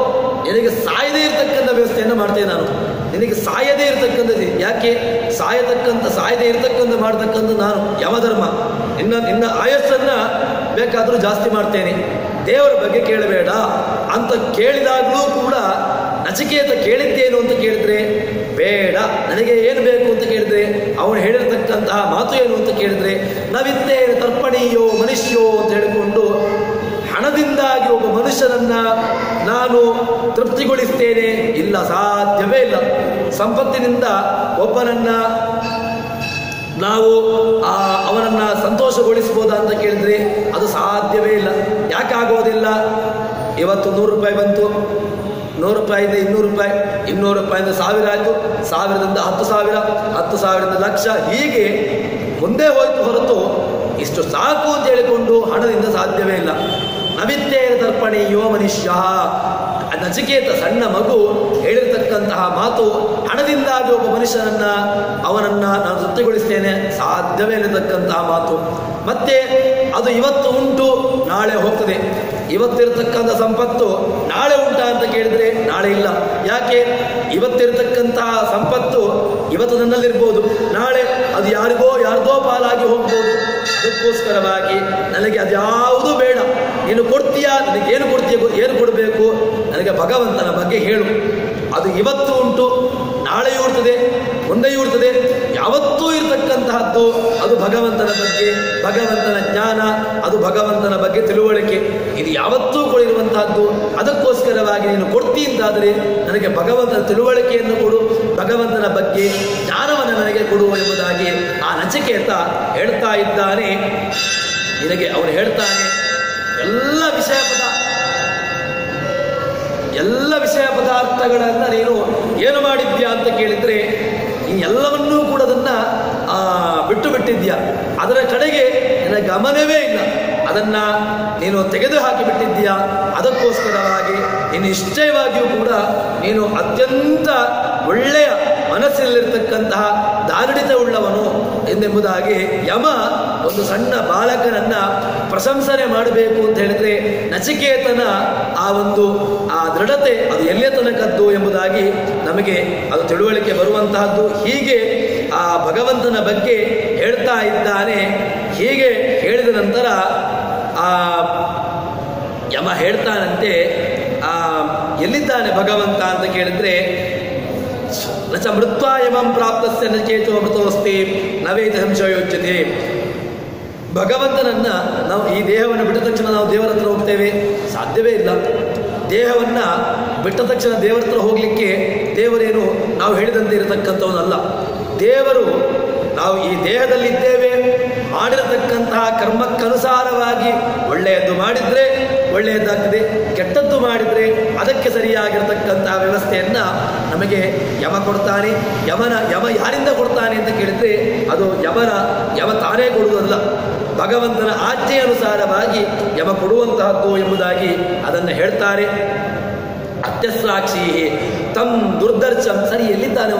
ನಿನಗೆ ಸಾಯದೇ ಇರತಕ್ಕಂಥ ವ್ಯವಸ್ಥೆಯನ್ನು ಮಾಡ್ತೇನೆ ನಾನು, ನಿನಗೆ ಸಾಯದೇ ಇರತಕ್ಕಂಥದ್ದು. ಯಾಕೆ ಸಾಯದೇ ಇರತಕ್ಕಂಥ ಮಾಡ್ತಕ್ಕಂಥ ನಾನು ಯಮಧರ್ಮ, ನಿನ್ನ ಆಯಸ್ಸನ್ನು ಬೇಕಾದರೂ ಜಾಸ್ತಿ ಮಾಡ್ತೇನೆ, ದೇವರ ಬಗ್ಗೆ ಕೇಳಬೇಡ ಅಂತ ಕೇಳಿದಾಗಲೂ ಕೂಡ ನಚಿಕೇತ ಕೇಳಿದ್ದೇನು ಅಂತ ಕೇಳಿದ್ರೆ ಬೇಡ, ನನಗೆ ಏನು ಬೇಕು ಅಂತ ಕೇಳಿದ್ರೆ ಅವನು ಹೇಳಿರ್ತಕ್ಕಂತಹ ಮಾತು ಏನು ಅಂತ ಕೇಳಿದ್ರೆ ನಾವಿದ್ದೇನೆ ತರ್ಪಣೀಯೋ ಮನುಷ್ಯೋ ಅಂತ ಹೇಳಿಕೊಂಡು ಹಣದಿಂದಾಗಿ ಒಬ್ಬ ಮನುಷ್ಯನನ್ನ ನಾನು ತೃಪ್ತಿಗೊಳಿಸ್ತೇನೆ, ಇಲ್ಲ, ಸಾಧ್ಯವೇ ಇಲ್ಲ. ಸಂಪತ್ತಿನಿಂದ ಒಬ್ಬನನ್ನ ನಾವು ಅವನನ್ನ ಸಂತೋಷಗೊಳಿಸ್ಬೋದಾ ಅಂತ ಕೇಳಿದ್ರೆ ಅದು ಸಾಧ್ಯವೇ ಇಲ್ಲ. ಯಾಕಾಗೋದಿಲ್ಲ? ಇವತ್ತು 100 ರೂಪಾಯಿ ಬಂತು, 100 ರೂಪಾಯಿಂದ 200 ರೂಪಾಯಿ, 200 ರೂಪಾಯಿಂದ 1000 ಆಯಿತು, 1000ದಿಂದ 10,000, 10,000ದಿಂದ ಲಕ್ಷ, ಹೀಗೆ ಮುಂದೆ ಹೋಯ್ತು ಹೊರತು ಇಷ್ಟು ಸಾಕು ಅಂತ ಹೇಳಿಕೊಂಡು ಹಣದಿಂದ ಸಾಧ್ಯವೇ ಇಲ್ಲ. ನವಿತ್ತೇನ ತರ್ಪಣೀಯೋ ಮನುಷ್ಯ, ನಚಿಕೇತ ಸಣ್ಣ ಮಗು ಹೇಳಿರ್ತಕ್ಕಂತಹ ಮಾತು ಹಣದಿಂದಾಗಿ ಒಬ್ಬ ಮನುಷ್ಯನನ್ನ ಅವನನ್ನ ನಾನು ತೃಪ್ತಿಗೊಳಿಸ್ತೇನೆ, ಸಾಧ್ಯವೇ ಇರತಕ್ಕಂತಹ ಮಾತು. ಮತ್ತೆ ಅದು ಇವತ್ತು ಉಂಟು, ನಾಳೆ ಹೋಗ್ತದೆ. ಇವತ್ತಿರತಕ್ಕಂಥ ಸಂಪತ್ತು ನಾಳೆ ಉಂಟಾ ಅಂತ ಕೇಳಿದ್ರೆ ನಾಳೆ ಇಲ್ಲ. ಯಾಕೆ? ಇವತ್ತಿರತಕ್ಕಂತಹ ಸಂಪತ್ತು ಇವತ್ತು ನನ್ನಲ್ಲಿರ್ಬೋದು, ನಾಳೆ ಅದು ಯಾರ್ದೋ ಪಾಲಾಗಿ ಹೋಗ್ಬೋದು. ಅದಕ್ಕೋಸ್ಕರವಾಗಿ ನನಗೆ ಅದ್ಯಾವುದೂ ಬೇಡ, ನೀನು ಕೊಡ್ತೀಯಾ, ನನಗೆ ಏನು ಕೊಡ್ತೀಯ, ಏನು ಕೊಡಬೇಕು, ನನಗೆ ಭಗವಂತನ ಬಗ್ಗೆ ಹೇಳು. ಅದು ಇವತ್ತು ಉಂಟು, ನಾಳೆಯೂ ಇರ್ತದೆ, ಮುಂದೆಯೂ ಇರ್ತದೆ, ಯಾವತ್ತೂ ಇರತಕ್ಕಂತಹದ್ದು ಅದು ಭಗವಂತನ ಬಗ್ಗೆ, ಭಗವಂತನ ಜ್ಞಾನ, ಅದು ಭಗವಂತನ ಬಗ್ಗೆ ತಿಳುವಳಿಕೆ, ಇದು ಯಾವತ್ತೂ ಕೊಡಿರುವಂತಹದ್ದು. ಅದಕ್ಕೋಸ್ಕರವಾಗಿ ನೀನು ಕೊಡ್ತೀ ಅಂತಾದರೆ ನನಗೆ ಭಗವಂತನ ತಿಳುವಳಿಕೆಯನ್ನು ಕೊಡು, ಭಗವಂತನ ಬಗ್ಗೆ ಜ್ಞಾನವನ್ನು ನನಗೆ ಕೊಡು ಎಂಬುದಾಗಿ ಆ ನಚಿಕೇತ ಹೇಳ್ತಾ ಇದ್ದಾನೆ. ನಿನಗೆ ಅವನು ಹೇಳ್ತಾನೆ, ಎಲ್ಲ ವಿಷಯ ಪದಾರ್ಥಗಳನ್ನು ನೀನು ಏನು ಮಾಡಿದ್ಯಾ ಅಂತ ಕೇಳಿದರೆ ಈ ಎಲ್ಲವನ್ನೂ ಕೂಡ ಅದನ್ನು ಬಿಟ್ಟು ಬಿಟ್ಟಿದ್ಯಾ, ಅದರ ಕಡೆಗೆ ನಿನ್ನ ಗಮನವೇ ಇಲ್ಲ, ಅದನ್ನು ನೀನು ತೆಗೆದು ಹಾಕಿಬಿಟ್ಟಿದ್ದೀಯಾ. ಅದಕ್ಕೋಸ್ಕರವಾಗಿ ನೀನು ನಿಶ್ಚಯವಾಗಿಯೂ ಕೂಡ ನೀನು ಅತ್ಯಂತ ಒಳ್ಳೆಯ ಮನಸ್ಸಲ್ಲಿರ್ತಕ್ಕಂತಹ ದಾರಿಡಿತ ಉಳ್ಳವನು ಎಂದೆಂಬುದಾಗಿ ಯಮ ಒಂದು ಸಣ್ಣ ಬಾಲಕನನ್ನ ಪ್ರಶಂಸನೆ ಮಾಡಬೇಕು ಅಂತ ಹೇಳಿದ್ರೆ ನಚಿಕೇತನ ಆ ದೃಢತೆ ಅದು ಎಲ್ಲಿಯ ತನಕದ್ದು ಎಂಬುದಾಗಿ ನಮಗೆ ಅದು ತಿಳುವಳಿಕೆ ಬರುವಂತಹದ್ದು. ಹೀಗೆ ಆ ಭಗವಂತನ ಬಗ್ಗೆ ಹೇಳ್ತಾ ಇದ್ದಾನೆ. ಹೀಗೆ ಹೇಳಿದ ನಂತರ ಆ ಯಮ ಹೇಳ್ತಾನಂತೆ, ಎಲ್ಲಿದ್ದಾನೆ ಭಗವಂತ ಅಂತ ಕೇಳಿದ್ರೆ ನಚ ಮೃತ್ವಾ ಯಮಂ ಪ್ರಾಪ್ತಸ್ಯ ನಚಿಕೇತೋ ಮೃತೋಸ್ತಿ ನವೇತ ಸಂಶಯೋಚ್ಯತೆ. ಭಗವಂತನನ್ನ ನಾವು ಈ ದೇಹವನ್ನು ಬಿಟ್ಟ ತಕ್ಷಣ ನಾವು ದೇವರ ಹತ್ರ ಹೋಗ್ತೇವೆ? ಸಾಧ್ಯವೇ ಇಲ್ಲ. ದೇಹವನ್ನು ಬಿಟ್ಟ ತಕ್ಷಣ ದೇವರ ಹತ್ರ ಹೋಗಲಿಕ್ಕೆ ದೇವರೇನು ನಾವು ಹೇಳಿದಂತೆ ಇರತಕ್ಕಂಥವನಲ್ಲ. ದೇವರು ನಾವು ಈ ದೇಹದಲ್ಲಿದ್ದೇವೆ, ಮಾಡಿರತಕ್ಕಂತಹ ಕರ್ಮಕ್ಕನುಸಾರವಾಗಿ ಒಳ್ಳೆಯದ್ದು ಮಾಡಿದರೆ ಒಳ್ಳೆಯದಾಗ್ತದೆ, ಕೆಟ್ಟದ್ದು ಮಾಡಿದರೆ ಅದಕ್ಕೆ ಸರಿಯಾಗಿರ್ತಕ್ಕಂತಹ ವ್ಯವಸ್ಥೆಯನ್ನು ನಮಗೆ ಯಮ ಕೊಡ್ತಾನೆ. ಯಮ ಯಾರಿಂದ ಕೊಡ್ತಾನೆ ಅಂತ ಕೇಳಿದರೆ ಅದು ಯಮ ತಾನೇ ಕೊಡುವುದಲ್ಲ, ಭಗವಂತನ ಆಜ್ಞೆಯ ಅನುಸಾರವಾಗಿ ಯಮ ಕೊಡುವಂತಹದ್ದು ಎಂಬುದಾಗಿ ಅದನ್ನು ಹೇಳ್ತಾರೆ. ಅತ್ಯಸಾಕ್ಷಿ ತಮ್ ದುರ್ದರ್ಶಂ. ಸರಿ, ಎಲ್ಲಿದ್ದಾನೆ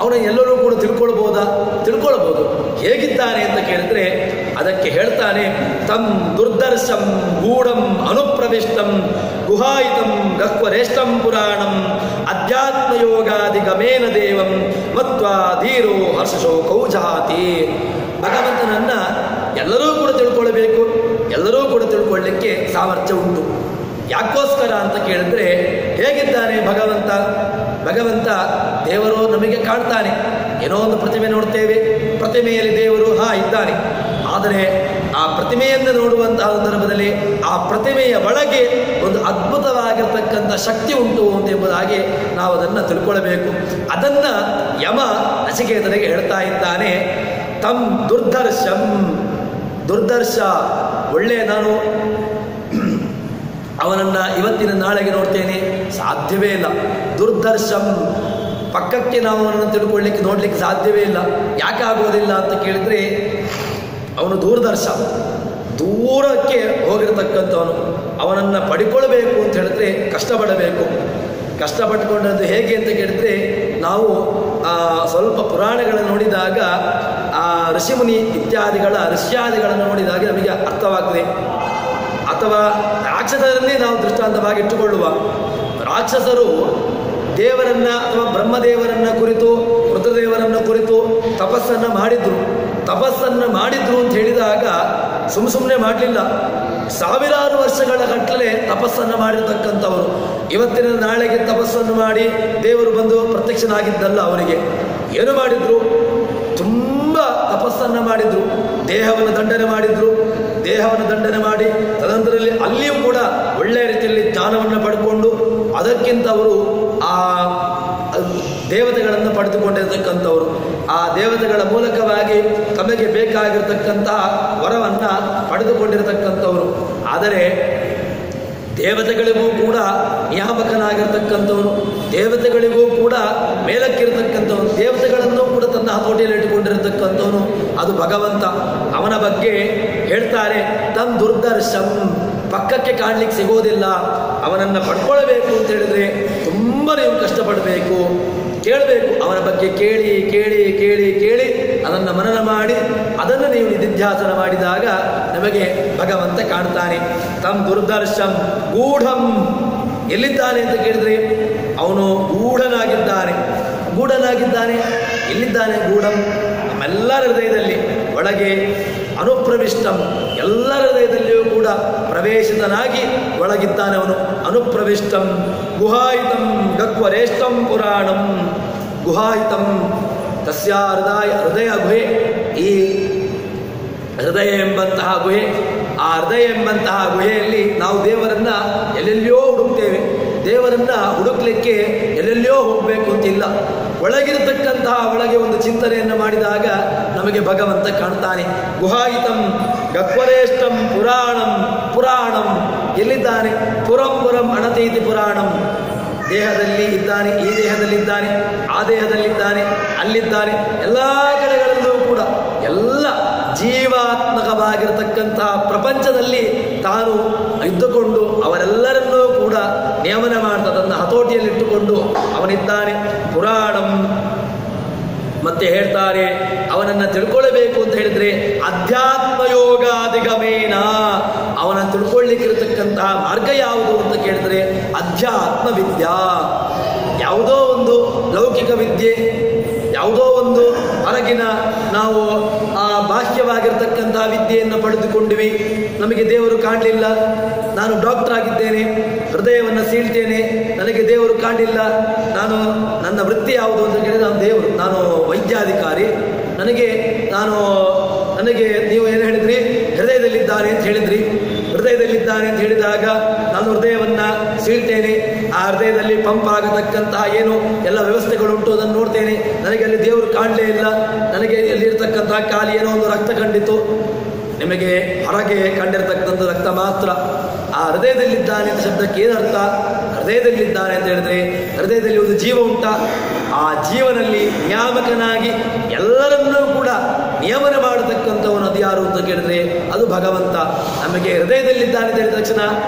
ಅವನ ಎಲ್ಲರೂ ಕೂಡ ತಿಳ್ಕೊಳ್ಬೋದು. ಹೇಗಿದ್ದಾನೆ ಅಂತ ಕೇಳಿದ್ರೆ ಅದಕ್ಕೆ ಹೇಳ್ತಾನೆ, ತಮ್ ದುರ್ದರ್ಶಂ ಗೂಢಂ ಅನುಪ್ರವಿಷ್ಟಂ ಗುಹಾಯಿತಂ ಗಹ್ವರೇಷ್ಟಂ ಪುರಾಣಂ ಅಧ್ಯಾತ್ಮಯೋಗಾದಿ ಗಮೇನ ದೇವಂ ಮತ್ವಾ ಧೀರೋ ಹರ್ಷಶೋಕೌ ಜಹಾತಿ. ಭಗವಂತನನ್ನ ಎಲ್ಲರೂ ಕೂಡ ತಿಳ್ಕೊಳ್ಬೇಕು, ಎಲ್ಲರೂ ಕೂಡ ತಿಳ್ಕೊಳ್ಳಿಕ್ಕೆ ಸಾಮರ್ಥ್ಯ ಉಂಟು. ಯಾಕೋಸ್ಕರ ಅಂತ ಕೇಳಿದ್ರೆ ಹೇಗಿದ್ದಾನೆ ಭಗವಂತ ದೇವರು ನಮಗೆ ಕಾಣ್ತಾನೆ. ಏನೋ ಒಂದು ಪ್ರತಿಮೆ ನೋಡ್ತೇವೆ, ಪ್ರತಿಮೆಯಲ್ಲಿ ದೇವರು ಇದ್ದಾನೆ. ಆದರೆ ಆ ಪ್ರತಿಮೆಯನ್ನು ನೋಡುವಂತಹ ಸಂದರ್ಭದಲ್ಲಿ ಆ ಪ್ರತಿಮೆಯ ಒಳಗೆ ಒಂದು ಅದ್ಭುತವಾಗಿರ್ತಕ್ಕಂಥ ಶಕ್ತಿ ಉಂಟು ಎಂಬುದಾಗಿ ನಾವು ಅದನ್ನು ತಿಳ್ಕೊಳ್ಬೇಕು. ಅದನ್ನು ಯಮ ನಚಿಕೇತನಿಗೆ ಹೇಳ್ತಾ ಇದ್ದಾನೆ. ತಂ ದುರ್ಧರ್ಷಂ, ದುರ್ಧರ್ಷ ಒಳ್ಳೆ, ನಾನು ಅವನನ್ನು ಇವತ್ತಿನ ನಾಳೆಗೆ ನೋಡ್ತೇನೆ, ಸಾಧ್ಯವೇ ಇಲ್ಲ. ದುರ್ಧರ್ಷಂ, ಪಕ್ಕಕ್ಕೆ ನಾವು ಅವನನ್ನು ನೋಡ್ಲಿಕ್ಕೆ ಸಾಧ್ಯವೇ ಇಲ್ಲ. ಯಾಕೆ ಆಗೋದಿಲ್ಲ ಅಂತ ಕೇಳಿದರೆ, ಅವನು ದೂರದರ್ಶ, ದೂರಕ್ಕೆ ಹೋಗಿರತಕ್ಕಂಥವನು. ಅವನನ್ನು ಪಡ್ಕೊಳ್ಬೇಕು ಅಂತ ಹೇಳಿದ್ರೆ ಕಷ್ಟಪಡಬೇಕು. ಕಷ್ಟಪಟ್ಟುಕೊಂಡದ್ದು ಹೇಗೆ ಅಂತ ಕೇಳಿದ್ರೆ, ನಾವು ಸ್ವಲ್ಪ ಪುರಾಣಗಳನ್ನು ನೋಡಿದಾಗ, ಆ ಋಷಿಮುನಿ ಋಷ್ಯಾದಿಗಳನ್ನು ನೋಡಿದಾಗ ನಮಗೆ ಅರ್ಥವಾಗ್ತದೆ. ಅಥವಾ ರಾಕ್ಷಸರನ್ನೇ ನಾವು ದೃಷ್ಟಾಂತವಾಗಿ ಇಟ್ಟುಕೊಳ್ಳುವ. ರಾಕ್ಷಸರು ದೇವರನ್ನ ಅಥವಾ ಬ್ರಹ್ಮದೇವರನ್ನ ಕುರಿತು, ರುದ್ರದೇವರನ್ನ ಕುರಿತು ತಪಸ್ಸನ್ನು ಮಾಡಿದ್ರು ಅಂತ ಹೇಳಿದಾಗ ಸುಮ್ಮನೆ ಮಾಡಲಿಲ್ಲ. ಸಾವಿರಾರು ವರ್ಷಗಳ ಗಟ್ಟಲೆ ತಪಸ್ಸನ್ನು ಮಾಡಿರ್ತಕ್ಕಂಥವರು. ಇವತ್ತಿನ ನಾಳೆಗೆ ತಪಸ್ಸನ್ನು ಮಾಡಿ ದೇವರು ಬಂದು ಪ್ರತ್ಯಕ್ಷನಾಗಿದ್ದಲ್ಲ. ಅವರಿಗೆ ಏನು ಮಾಡಿದ್ರು? ತುಂಬ ತಪಸ್ಸನ್ನು ಮಾಡಿದ್ರು. ದೇಹವನ್ನು ದಂಡನೆ ಮಾಡಿ ತದನಂತರದಲ್ಲಿ ಅಲ್ಲಿಯೂ ಕೂಡ ಒಳ್ಳೆಯ ರೀತಿಯಲ್ಲಿ ಜ್ಞಾನವನ್ನು ಪಡ್ಕೊಂಡು ಅದಕ್ಕಿಂತ ಅವರು ಆ ದೇವತೆಗಳನ್ನು ಪಡೆದುಕೊಂಡಿರತಕ್ಕಂಥವರು. ಆ ದೇವತೆಗಳ ಮೂಲಕವಾಗಿ ತಮಗೆ ಬೇಕಾಗಿರ್ತಕ್ಕಂತಹ ವರವನ್ನು ಪಡೆದುಕೊಂಡಿರತಕ್ಕಂಥವರು. ಆದರೆ ದೇವತೆಗಳಿಗೂ ಕೂಡ ನಿಯಾಮಕನಾಗಿರ್ತಕ್ಕಂಥವನು, ದೇವತೆಗಳಿಗೂ ಕೂಡ ಮೇಲಕ್ಕಿರತಕ್ಕಂಥವನು, ದೇವತೆಗಳನ್ನು ಕೂಡ ತನ್ನ ಹತೋಟಿಯಲ್ಲಿ ಇಟ್ಟುಕೊಂಡಿರತಕ್ಕಂಥವನು ಅದು ಭಗವಂತ. ಅವನ ಬಗ್ಗೆ ಹೇಳ್ತಾರೆ, ತನ್ ದುರ್ದರ್ಶಂ, ಪಕ್ಕಕ್ಕೆ ಕಾಣಲಿಕ್ಕೆ ಸಿಗೋದಿಲ್ಲ. ಅವನನ್ನು ಪಡ್ಕೊಳ್ಬೇಕು ಅಂತ ಹೇಳಿದ್ರೆ ತುಂಬ ನೀವು ಕಷ್ಟಪಡಬೇಕು, ಕೇಳಬೇಕು. ಅವನ ಬಗ್ಗೆ ಕೇಳಿ ಕೇಳಿ ಕೇಳಿ ಕೇಳಿ ಅದನ್ನು ಮನನ ಮಾಡಿ ಅದನ್ನು ನೀವು ನಿಧಿಧ್ಯಾಸನ ಮಾಡಿದಾಗ ನಮಗೆ ಭಗವಂತ ಕಾಣ್ತಾನೆ. ತಮ್ ದುರ್ದರ್ಶಂ ಗೂಢಂ, ಎಲ್ಲಿದ್ದಾನೆ ಅಂತ ಕೇಳಿದ್ರೆ ಅವನು ಗೂಢನಾಗಿದ್ದಾನೆ. ಎಲ್ಲಿದ್ದಾನೆ? ಗೂಢಂ, ನಮ್ಮೆಲ್ಲರ ಹೃದಯದಲ್ಲಿ ಒಳಗೆ, ಅನುಪ್ರವಿಷ್ಟಂ, ಎಲ್ಲರ ಹೃದಯದಲ್ಲಿಯೂ ಕೂಡ ಪ್ರವೇಶಿತನಾಗಿ ಒಳಗಿದ್ದಾನೆ ಅವನು. ಅನುಪ್ರವಿಷ್ಟಂ ಗುಹಾಯಿತಂ ಗಕ್ವರೇಷ್ಟಂ ಪುರಾಣಂ. ಗುಹಾಯಿತಂ ತಸ್ಯ ಹೃದಯ ಗುಹೆ, ಈ ಹೃದಯ ಎಂಬಂತಹ ಗುಹೆ. ಆ ಹೃದಯ ಎಂಬಂತಹ ಗುಹೆಯಲ್ಲಿ ನಾವು ದೇವರನ್ನ ಎಲ್ಲೆಲ್ಲಿಯೋ ಹುಡುಕ್ತೇವೆ. ದೇವರನ್ನ ಹುಡುಕ್ಲಿಕ್ಕೆ ಎಲ್ಲೆಲ್ಲಿಯೋ ಹೋಗಬೇಕು ಅಂತಿಲ್ಲ. ಒಳಗೆ ಒಂದು ಚಿಂತನೆಯನ್ನು ಮಾಡಿದಾಗ ನಮಗೆ ಭಗವಂತ ಕಾಣ್ತಾನೆ. ಗುಹಾಯಿತಂ ಗಕ್ವರೇಷ್ಟಂ ಪುರಾಣಂ, ಎಲ್ಲಿದ್ದಾನೆ? ಪುರಂ ಅಣತೀತಿ ಪುರಾಣಂ. ದೇಹದಲ್ಲಿ ಇದ್ದಾನೆ, ಈ ದೇಹದಲ್ಲಿದ್ದಾನೆ, ಆ ದೇಹದಲ್ಲಿದ್ದಾನೆ, ಅಲ್ಲಿದ್ದಾನೆ. ಎಲ್ಲ ಕಡೆಗಳಲ್ಲೂ ಕೂಡ ಎಲ್ಲ ಜೀವಾತ್ಮಕವಾಗಿರತಕ್ಕಂತಹ ಪ್ರಪಂಚದಲ್ಲಿ ತಾನು ಇದ್ದುಕೊಂಡು ಅವರೆಲ್ಲರನ್ನೂ ಕೂಡ ನಿಯಮನ ಮಾಡ್ತಾ ತನ್ನ ಹತೋಟಿಯಲ್ಲಿಟ್ಟುಕೊಂಡು ಅವನಿದ್ದಾನೆ. ಪುರಾಣಂ. ಮತ್ತೆ ಹೇಳ್ತಾರೆ, ಅವನನ್ನು ತಿಳ್ಕೊಳ್ಬೇಕು ಅಂತ ಹೇಳಿದ್ರೆ ಅಧ್ಯಾತ್ಮ ಯೋಗಾಧಿಗಮೇನ, ಅವನನ್ನು ತಿಳ್ಕೊಳ್ಳಿಕ್ಕಿರತಕ್ಕಂತಹ ಮಾರ್ಗ ಯಾವುದು ಅಂತ ಕೇಳಿದ್ರೆ ಅಧ್ಯಾತ್ಮ ವಿದ್ಯಾ. ಯಾವುದೋ ಒಂದು ಲೌಕಿಕ ವಿದ್ಯೆ, ಯಾವುದೋ ಒಂದು ಹೊರಗಿನ ನಾವು ಬಾಹ್ಯವಾಗಿರ್ತಕ್ಕಂತಹ ವಿದ್ಯೆಯನ್ನು ಪಡೆದುಕೊಂಡಿವಿ. ನಮಗೆ ದೇವರು ಕಾಣಲಿಲ್ಲ, ನಾನು ಡಾಕ್ಟರ್ ಆಗಿದ್ದೇನೆ, ಹೃದಯವನ್ನು ಸೀಳ್ತೇನೆ, ನನಗೆ ದೇವರು ಕಾಣಲಿಲ್ಲ, ನನ್ನ ವೃತ್ತಿ ಯಾವುದು ಅಂತ ಕೇಳಿದ್ರೆ ನಾನು ವೈದ್ಯಾಧಿಕಾರಿ, ನನಗೆ ನೀವು ಏನು ಹೇಳಿದ್ರಿ? ಹೃದಯದಲ್ಲಿದ್ದಾನೆ ಅಂತ ಹೇಳಿದ್ರಿ. ಹೃದಯದಲ್ಲಿದ್ದಾನೆ ಅಂತ ಹೇಳಿದಾಗ ನಾನು ಹೃದಯವನ್ನು ಸೀಳ್ತೇನೆ, ಆ ಹೃದಯದಲ್ಲಿ ಪಂಪ್ ಆಗತಕ್ಕಂತಹ ಏನು ಎಲ್ಲ ವ್ಯವಸ್ಥೆಗಳುಂಟು ಅದನ್ನು ನೋಡ್ತೇನೆ, ನನಗೆ ಅಲ್ಲಿ ದೇವರು ಕಾಣಲೇ ಇಲ್ಲ, ನನಗೆ ಅಲ್ಲಿರ್ತಕ್ಕಂತಹ ಖಾಲಿ ಏನೋ ಒಂದು ರಕ್ತ ಕಂಡಿತು. ನಿಮಗೆ ಹೊರಗೆ ಕಂಡಿರ್ತಕ್ಕಂಥ ರಕ್ತ ಮಾತ್ರ. ಆ ಹೃದಯದಲ್ಲಿದ್ದಾನೆ ಅಂತ ಶಬ್ದಕ್ಕೆ ಏನರ್ಥ? ಹೃದಯದಲ್ಲಿದ್ದಾನೆ ಅಂತ ಹೇಳಿದ್ರೆ ಹೃದಯದಲ್ಲಿ ಒಂದು ಜೀವ ಉಂಟ, ಆ ಜೀವನಲ್ಲಿ ನಿಯಾಮಕನಾಗಿ ಎಲ್ಲರನ್ನೂ ಕೂಡ ನಿಯಮನ ಮಾಡತಕ್ಕಂಥವನು ಅದು ಯಾರು ಅಂತ ಕೇಳಿದ್ರೆ ಅದು ಭಗವಂತ. ನಮಗೆ ಹೃದಯದಲ್ಲಿದ್ದಾನೆ ಅಂತ ಹೇಳಿದ ತಕ್ಷಣ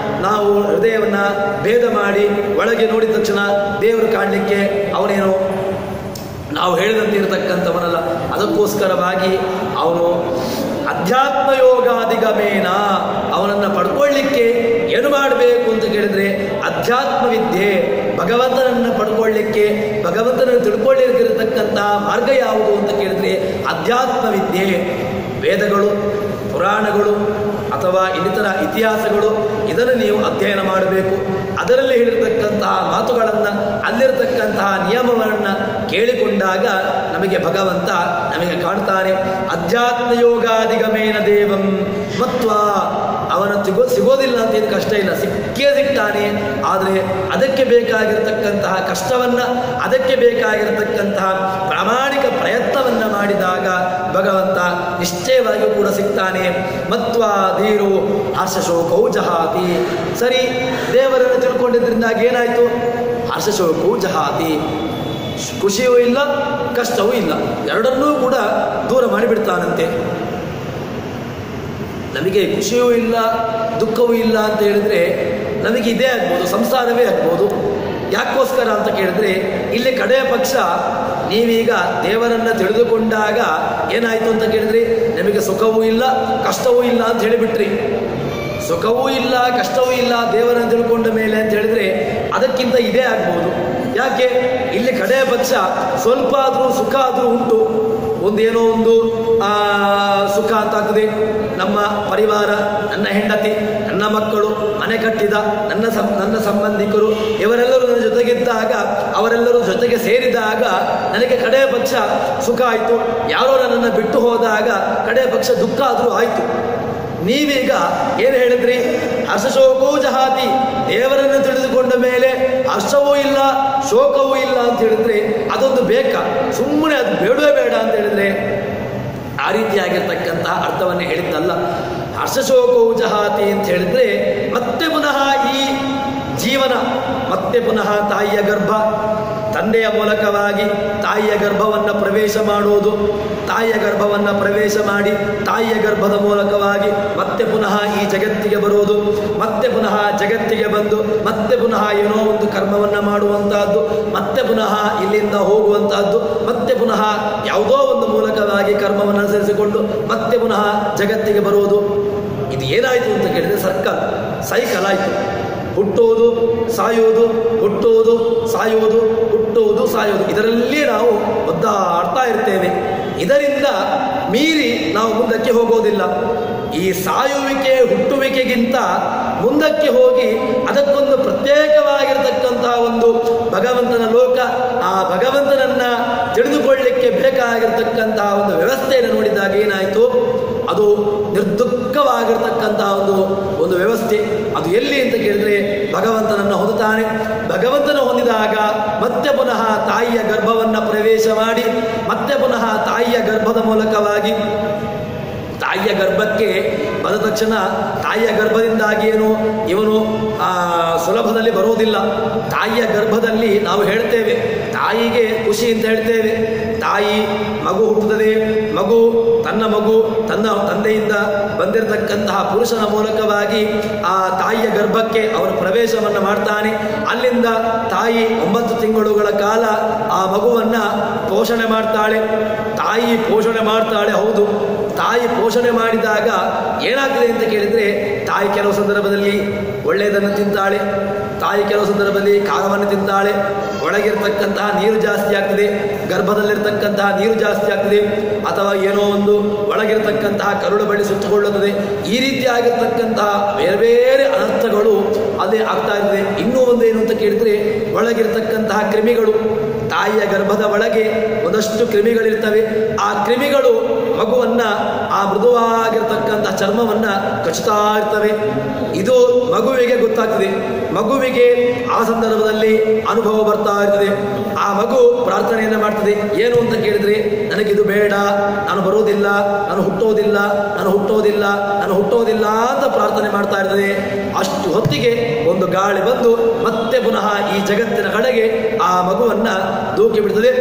ನಾವು ಹೃದಯವನ್ನು ಭೇದ ಮಾಡಿ ಒಳಗೆ ನೋಡಿದ ತಕ್ಷಣ ದೇವರು ಕಾಣಲಿಕ್ಕೆ ಅವನೇನು ನಾವು ಹೇಳಿದಂತೆ ಇರತಕ್ಕಂಥವನಲ್ಲ. ಅದಕ್ಕೋಸ್ಕರವಾಗಿ ಅವನು ಅಧ್ಯಾತ್ಮ ಯೋಗಾಧಿಗಮೇನ, ಅವನನ್ನು ಪಡ್ಕೊಳ್ಳಿಕ್ಕೆ ಏನು ಮಾಡಬೇಕು ಅಂತ ಕೇಳಿದ್ರೆ ಅಧ್ಯಾತ್ಮ ವಿದ್ಯೆ, ಭಗವಂತನನ್ನು ಪಡ್ಕೊಳ್ಳಿಕ್ಕೆ, ಭಗವಂತನನ್ನು ತಿಳ್ಕೊಳ್ಳಿಕ್ಕಿರತಕ್ಕಂತಹ ಮಾರ್ಗ ಯಾವುದು ಅಂತ ಕೇಳಿದ್ರೆ ಅಧ್ಯಾತ್ಮ ವಿದ್ಯೆ. ವೇದಗಳು, ಪುರಾಣಗಳು ಅಥವಾ ಇನ್ನಿತರ ಇತಿಹಾಸಗಳು, ಇದನ್ನು ನೀವು ಅಧ್ಯಯನ ಮಾಡಬೇಕು. ಅದರಲ್ಲಿ ಹೇಳಿರ್ತಕ್ಕಂತಹ ಮಾತುಗಳನ್ನು, ಅಲ್ಲಿರ್ತಕ್ಕಂತಹ ನಿಯಮವನ್ನು ಕೇಳಿಕೊಂಡಾಗ ನಮಗೆ ಭಗವಂತ ನಮಗೆ ಕಾಣ್ತಾನೆ. ಅಧ್ಯಾತ್ಮ ಯೋಗಾಧಿಗಮೇನ ದೇವಂ ಮತ್ವ ಅವನ ಸಿಗೋದಿಲ್ಲ ಅಂತ ಏನು ಕಷ್ಟ ಇಲ್ಲ, ಸಿಕ್ಕೇ ಸಿಗ್ತಾನೆ. ಆದರೆ ಅದಕ್ಕೆ ಬೇಕಾಗಿರತಕ್ಕಂತಹ ಕಷ್ಟವನ್ನು, ಅದಕ್ಕೆ ಬೇಕಾಗಿರತಕ್ಕಂತಹ ಪ್ರಾಮಾಣಿಕ ಪ್ರಯತ್ನವನ್ನು ಮಾಡಿದಾಗ ಭಗವಂತ ನಿಶ್ಚಯವಾಗಿಯೂ ಕೂಡ ಸಿಗ್ತಾನೆ. ಮತ್ವ ಧೀರು ಹರ್ಷಶೋಕೌ ಜಹಾತಿ. ಸರಿ, ದೇವರನ್ನು ತಿಳ್ಕೊಂಡಿದ್ರಿಂದಾಗ ಏನಾಯಿತು? ಹರ್ಷಶೋಕೌ ಜಹಾತಿ. ಖುಷಿಯೂ ಇಲ್ಲ, ಕಷ್ಟವೂ ಇಲ್ಲ, ಎರಡನ್ನೂ ಕೂಡ ದೂರ ಮಾಡಿಬಿಡ್ತಾನಂತೆ. ನಮಗೆ ಖುಷಿಯೂ ಇಲ್ಲ, ದುಃಖವೂ ಇಲ್ಲ ಅಂತ ಹೇಳಿದ್ರೆ ನಮಗೆ ಇದೇ ಆಗ್ಬೋದು, ಸಂಸಾರವೇ ಆಗ್ಬೋದು. ಯಾಕೋಸ್ಕರ ಅಂತ ಕೇಳಿದ್ರೆ, ಇಲ್ಲಿ ಕಡೆಯ ಪಕ್ಷ ನೀವೀಗ ದೇವರನ್ನು ತಿಳಿದುಕೊಂಡಾಗ ಏನಾಯಿತು ಅಂತ ಕೇಳಿದ್ರಿ, ನಿಮಗೆ ಸುಖವೂ ಇಲ್ಲ, ಕಷ್ಟವೂ ಇಲ್ಲ ಅಂತ ಹೇಳಿಬಿಟ್ರಿ. ಸುಖವೂ ಇಲ್ಲ, ಕಷ್ಟವೂ ಇಲ್ಲ ದೇವರನ್ನು ತಿಳ್ಕೊಂಡ ಮೇಲೆ ಅಂತ ಹೇಳಿದ್ರೆ ಅದಕ್ಕಿಂತ ಇದೇ ಆಗ್ಬೋದು. ಯಾಕೆ? ಇಲ್ಲಿ ಕಡೆಯ ಪಕ್ಷ ಸ್ವಲ್ಪ ಆದರೂ ಸುಖ ಆದರೂ ಉಂಟು. ಒಂದೇನೋ ಒಂದು ಸುಖ ಅಂತ ಆಗ್ತದೆ. ನಮ್ಮ ಪರಿವಾರ, ನನ್ನ ಹೆಂಡತಿ, ನನ್ನ ಮಕ್ಕಳು, ಮನೆ ಕಟ್ಟಿದ ನನ್ನ ಸಂಬಂಧಿಕರು ಇವರೆಲ್ಲರೂ ನನ್ನ ಜೊತೆಗಿದ್ದಾಗ, ಅವರೆಲ್ಲರೂ ಜೊತೆಗೆ ಸೇರಿದಾಗ ನನಗೆ ಕಡೆಯ ಪಕ್ಷ ಸುಖ ಆಯಿತು. ಯಾರೋ ನನ್ನನ್ನು ಬಿಟ್ಟು ಹೋದಾಗ ಕಡೆಯ ಪಕ್ಷ ದುಃಖ ಆದರೂ ಆಯಿತು. ನೀವೀಗ ಏನು ಹೇಳಿದ್ರಿ? ಹರ್ಷಶೋಕೋ ಜಹಾತಿ. ದೇವರನ್ನು ತಿಳಿದುಕೊಂಡ ಮೇಲೆ ಹರ್ಷವೂ ಇಲ್ಲ, ಶೋಕವೂ ಇಲ್ಲ ಅಂತ ಹೇಳಿದ್ರೆ ಅದೊಂದು ಬೇಕಾ? ಸುಮ್ಮನೆ ಅದು ಬೇಡವೇ ಬೇಡ ಅಂತ ಹೇಳಿದ್ರೆ ಆ ರೀತಿಯಾಗಿರ್ತಕ್ಕಂತಹ ಅರ್ಥವನ್ನು ಹೇಳಿದ್ದಲ್ಲ. ಹರ್ಷಶೋಕೋ ಜಹಾತಿ ಅಂತ ಹೇಳಿದ್ರೆ ಮತ್ತೆ ಪುನಃ ಈ ಜೀವನ, ಮತ್ತೆ ಪುನಃ ತಾಯಿಯ ಗರ್ಭ, ತಂದೆಯ ಮೂಲಕವಾಗಿ ತಾಯಿಯ ಗರ್ಭವನ್ನು ಪ್ರವೇಶ ಮಾಡುವುದು, ತಾಯಿಯ ಗರ್ಭವನ್ನು ಪ್ರವೇಶ ಮಾಡಿ ತಾಯಿಯ ಗರ್ಭದ ಮೂಲಕವಾಗಿ ಮತ್ತೆ ಪುನಃ ಈ ಜಗತ್ತಿಗೆ ಬರುವುದು, ಮತ್ತೆ ಪುನಃ ಜಗತ್ತಿಗೆ ಬಂದು ಮತ್ತೆ ಪುನಃ ಏನೋ ಒಂದು ಕರ್ಮವನ್ನು ಮಾಡುವಂತಹದ್ದು, ಮತ್ತೆ ಪುನಃ ಇಲ್ಲಿಂದ ಹೋಗುವಂತಹದ್ದು, ಮತ್ತೆ ಪುನಃ ಯಾವುದೋ ಒಂದು ಮೂಲಕವಾಗಿ ಕರ್ಮವನ್ನು ಅನುಸರಿಸಿಕೊಂಡು ಮತ್ತೆ ಪುನಃ ಜಗತ್ತಿಗೆ ಬರುವುದು. ಇದು ಏನಾಯಿತು ಅಂತ ಕೇಳಿದರೆ ಸೈಕಲ್ ಆಯಿತು. ಹುಟ್ಟೋದು ಸಾಯೋದು, ಹುಟ್ಟೋದು ಸಾಯೋದು, ಹುಟ್ಟೋದು ಸಾಯೋದು, ಇದರಲ್ಲಿ ನಾವು ಒದ್ದಾಡ್ತಾ ಇರ್ತೇವೆ. ಇದರಿಂದ ಮೀರಿ ನಾವು ಮುಂದಕ್ಕೆ ಹೋಗೋದಿಲ್ಲ. ಈ ಸಾಯುವಿಕೆ ಹುಟ್ಟುವಿಕೆಗಿಂತ ಮುಂದಕ್ಕೆ ಹೋಗಿ ಅದಕ್ಕೊಂದು ಪ್ರತ್ಯೇಕವಾಗಿರತಕ್ಕಂತಹ ಒಂದು ಭಗವಂತನ ಲೋಕ, ಆ ಭಗವಂತನನ್ನ ತಿಳಿದುಕೊಳ್ಳಲಿಕ್ಕೆ ಬೇಕಾಗಿರ್ತಕ್ಕಂತಹ ಒಂದು ವ್ಯವಸ್ಥೆಯನ್ನು ನೋಡಿದಾಗ ಏನಾಯಿತು? ಅದು ನಿರ್ದುಃಖವಾಗಿರ್ತಕ್ಕಂತಹ ಒಂದು ವ್ಯವಸ್ಥೆ. ಅದು ಎಲ್ಲಿ ಅಂತ ಕೇಳಿದ್ರೆ ಭಗವಂತನನ್ನು ಹೊಂದುತ್ತಾನೆ. ಭಗವಂತನ ಹೊಂದಿದಾಗ ಮತ್ತೆ ಪುನಃ ತಾಯಿಯ ಗರ್ಭವನ್ನು ಪ್ರವೇಶ ಮಾಡಿ ಮತ್ತೆ ಪುನಃ ತಾಯಿಯ ಗರ್ಭದ ಮೂಲಕವಾಗಿ ತಾಯಿಯ ಗರ್ಭಕ್ಕೆ ಬಂದ ತಕ್ಷಣ ತಾಯಿಯ ಗರ್ಭದಿಂದಾಗಿ ಏನು ಇವನು ಸುಲಭದಲ್ಲಿ ಬರುವುದಿಲ್ಲ. ತಾಯಿಯ ಗರ್ಭದಲ್ಲಿ ನಾವು ಹೇಳ್ತೇವೆ ತಾಯಿಗೆ ಖುಷಿ ಅಂತ ಹೇಳ್ತೇವೆ. ತಾಯಿ ಮಗು ಹುಟ್ಟುತ್ತದೆ, ಮಗು ತನ್ನ ತಂದೆಯಿಂದ ಬಂದಿರತಕ್ಕಂತಹ ಪುರುಷನ ಮೂಲಕವಾಗಿ ಆ ತಾಯಿಯ ಗರ್ಭಕ್ಕೆ ಅವನು ಪ್ರವೇಶವನ್ನು ಮಾಡ್ತಾನೆ. ಅಲ್ಲಿಂದ ತಾಯಿ 9 ತಿಂಗಳುಗಳ ಕಾಲ ಆ ಮಗುವನ್ನು ಪೋಷಣೆ ಮಾಡ್ತಾಳೆ. ತಾಯಿ ಪೋಷಣೆ ಮಾಡ್ತಾಳೆ, ಹೌದು. ತಾಯಿ ಪೋಷಣೆ ಮಾಡಿದಾಗ ಏನಾಗ್ತದೆ ಅಂತ ಕೇಳಿದರೆ, ತಾಯಿ ಕೆಲವು ಸಂದರ್ಭದಲ್ಲಿ ಒಳ್ಳೆಯದನ್ನು ತಿಂತಾಳೆ, ತಾಯಿ ಕೆಲವು ಸಂದರ್ಭದಲ್ಲಿ ಖಾರವನ್ನು ತಿಂತಾಳೆ. ಒಳಗಿರ್ತಕ್ಕಂತಹ ನೀರು ಜಾಸ್ತಿ ಆಗ್ತದೆ, ಗರ್ಭದಲ್ಲಿರ್ತಕ್ಕಂತಹ ನೀರು ಜಾಸ್ತಿ ಆಗ್ತದೆ, ಅಥವಾ ಏನೋ ಒಂದು ಒಳಗಿರ್ತಕ್ಕಂತಹ ಕರುಳು ಬಳಿ ಸುತ್ತುಕೊಳ್ಳುತ್ತದೆ. ಈ ರೀತಿ ಆಗಿರ್ತಕ್ಕಂತಹ ಬೇರೆ ಬೇರೆ ಅನರ್ಥಗಳು ಅದೇ ಆಗ್ತಾ ಇರ್ತದೆ. ಇನ್ನೂ ಒಂದು ಏನು ಅಂತ ಕೇಳಿದರೆ, ಒಳಗಿರ್ತಕ್ಕಂತಹ ಕ್ರಿಮಿಗಳು, ತಾಯಿಯ ಗರ್ಭದ ಒಳಗೆ ಒಂದಷ್ಟು ಕ್ರಿಮಿಗಳಿರ್ತವೆ. ಆ ಕ್ರಿಮಿಗಳು ಮಗುವನ್ನ, ಆ ಮೃದುವಾಗಿರ್ತಕ್ಕಂತಹ ಚರ್ಮವನ್ನ ಕಚ್ಚುತ್ತಾ ಇರ್ತವೆ. ಇದು ಮಗುವಿಗೆ ಗೊತ್ತಾಗ್ತದೆ. ಮಗುವಿಗೆ ಆ ಸಂದರ್ಭದಲ್ಲಿ ಅನುಭವ ಬರ್ತಾ ಇರ್ತದೆ. ಆ ಮಗು ಪ್ರಾರ್ಥನೆಯನ್ನು ಮಾಡ್ತದೆ. ಏನು ಅಂತ ಕೇಳಿದ್ರೆ, ನನಗಿದು ಬೇಡ, ನಾನು ಬರುವುದಿಲ್ಲ, ನಾನು ಹುಟ್ಟೋದಿಲ್ಲ, ನಾನು ಹುಟ್ಟೋದಿಲ್ಲ, ನಾನು ಹುಟ್ಟೋದಿಲ್ಲ ಅಂತ ಪ್ರಾರ್ಥನೆ ಮಾಡ್ತಾ ಇರ್ತದೆ. ಅಷ್ಟು ಹೊತ್ತಿಗೆ ಒಂದು ಗಾಳಿ ಬಂದು ಮತ್ತೆ ಪುನಃ ಈ ಜಗತ್ತಿನ ಕಡೆಗೆ ಆ ಮಗುವನ್ನ ದೂಕಿ ಬಿಡ್ತದೆ.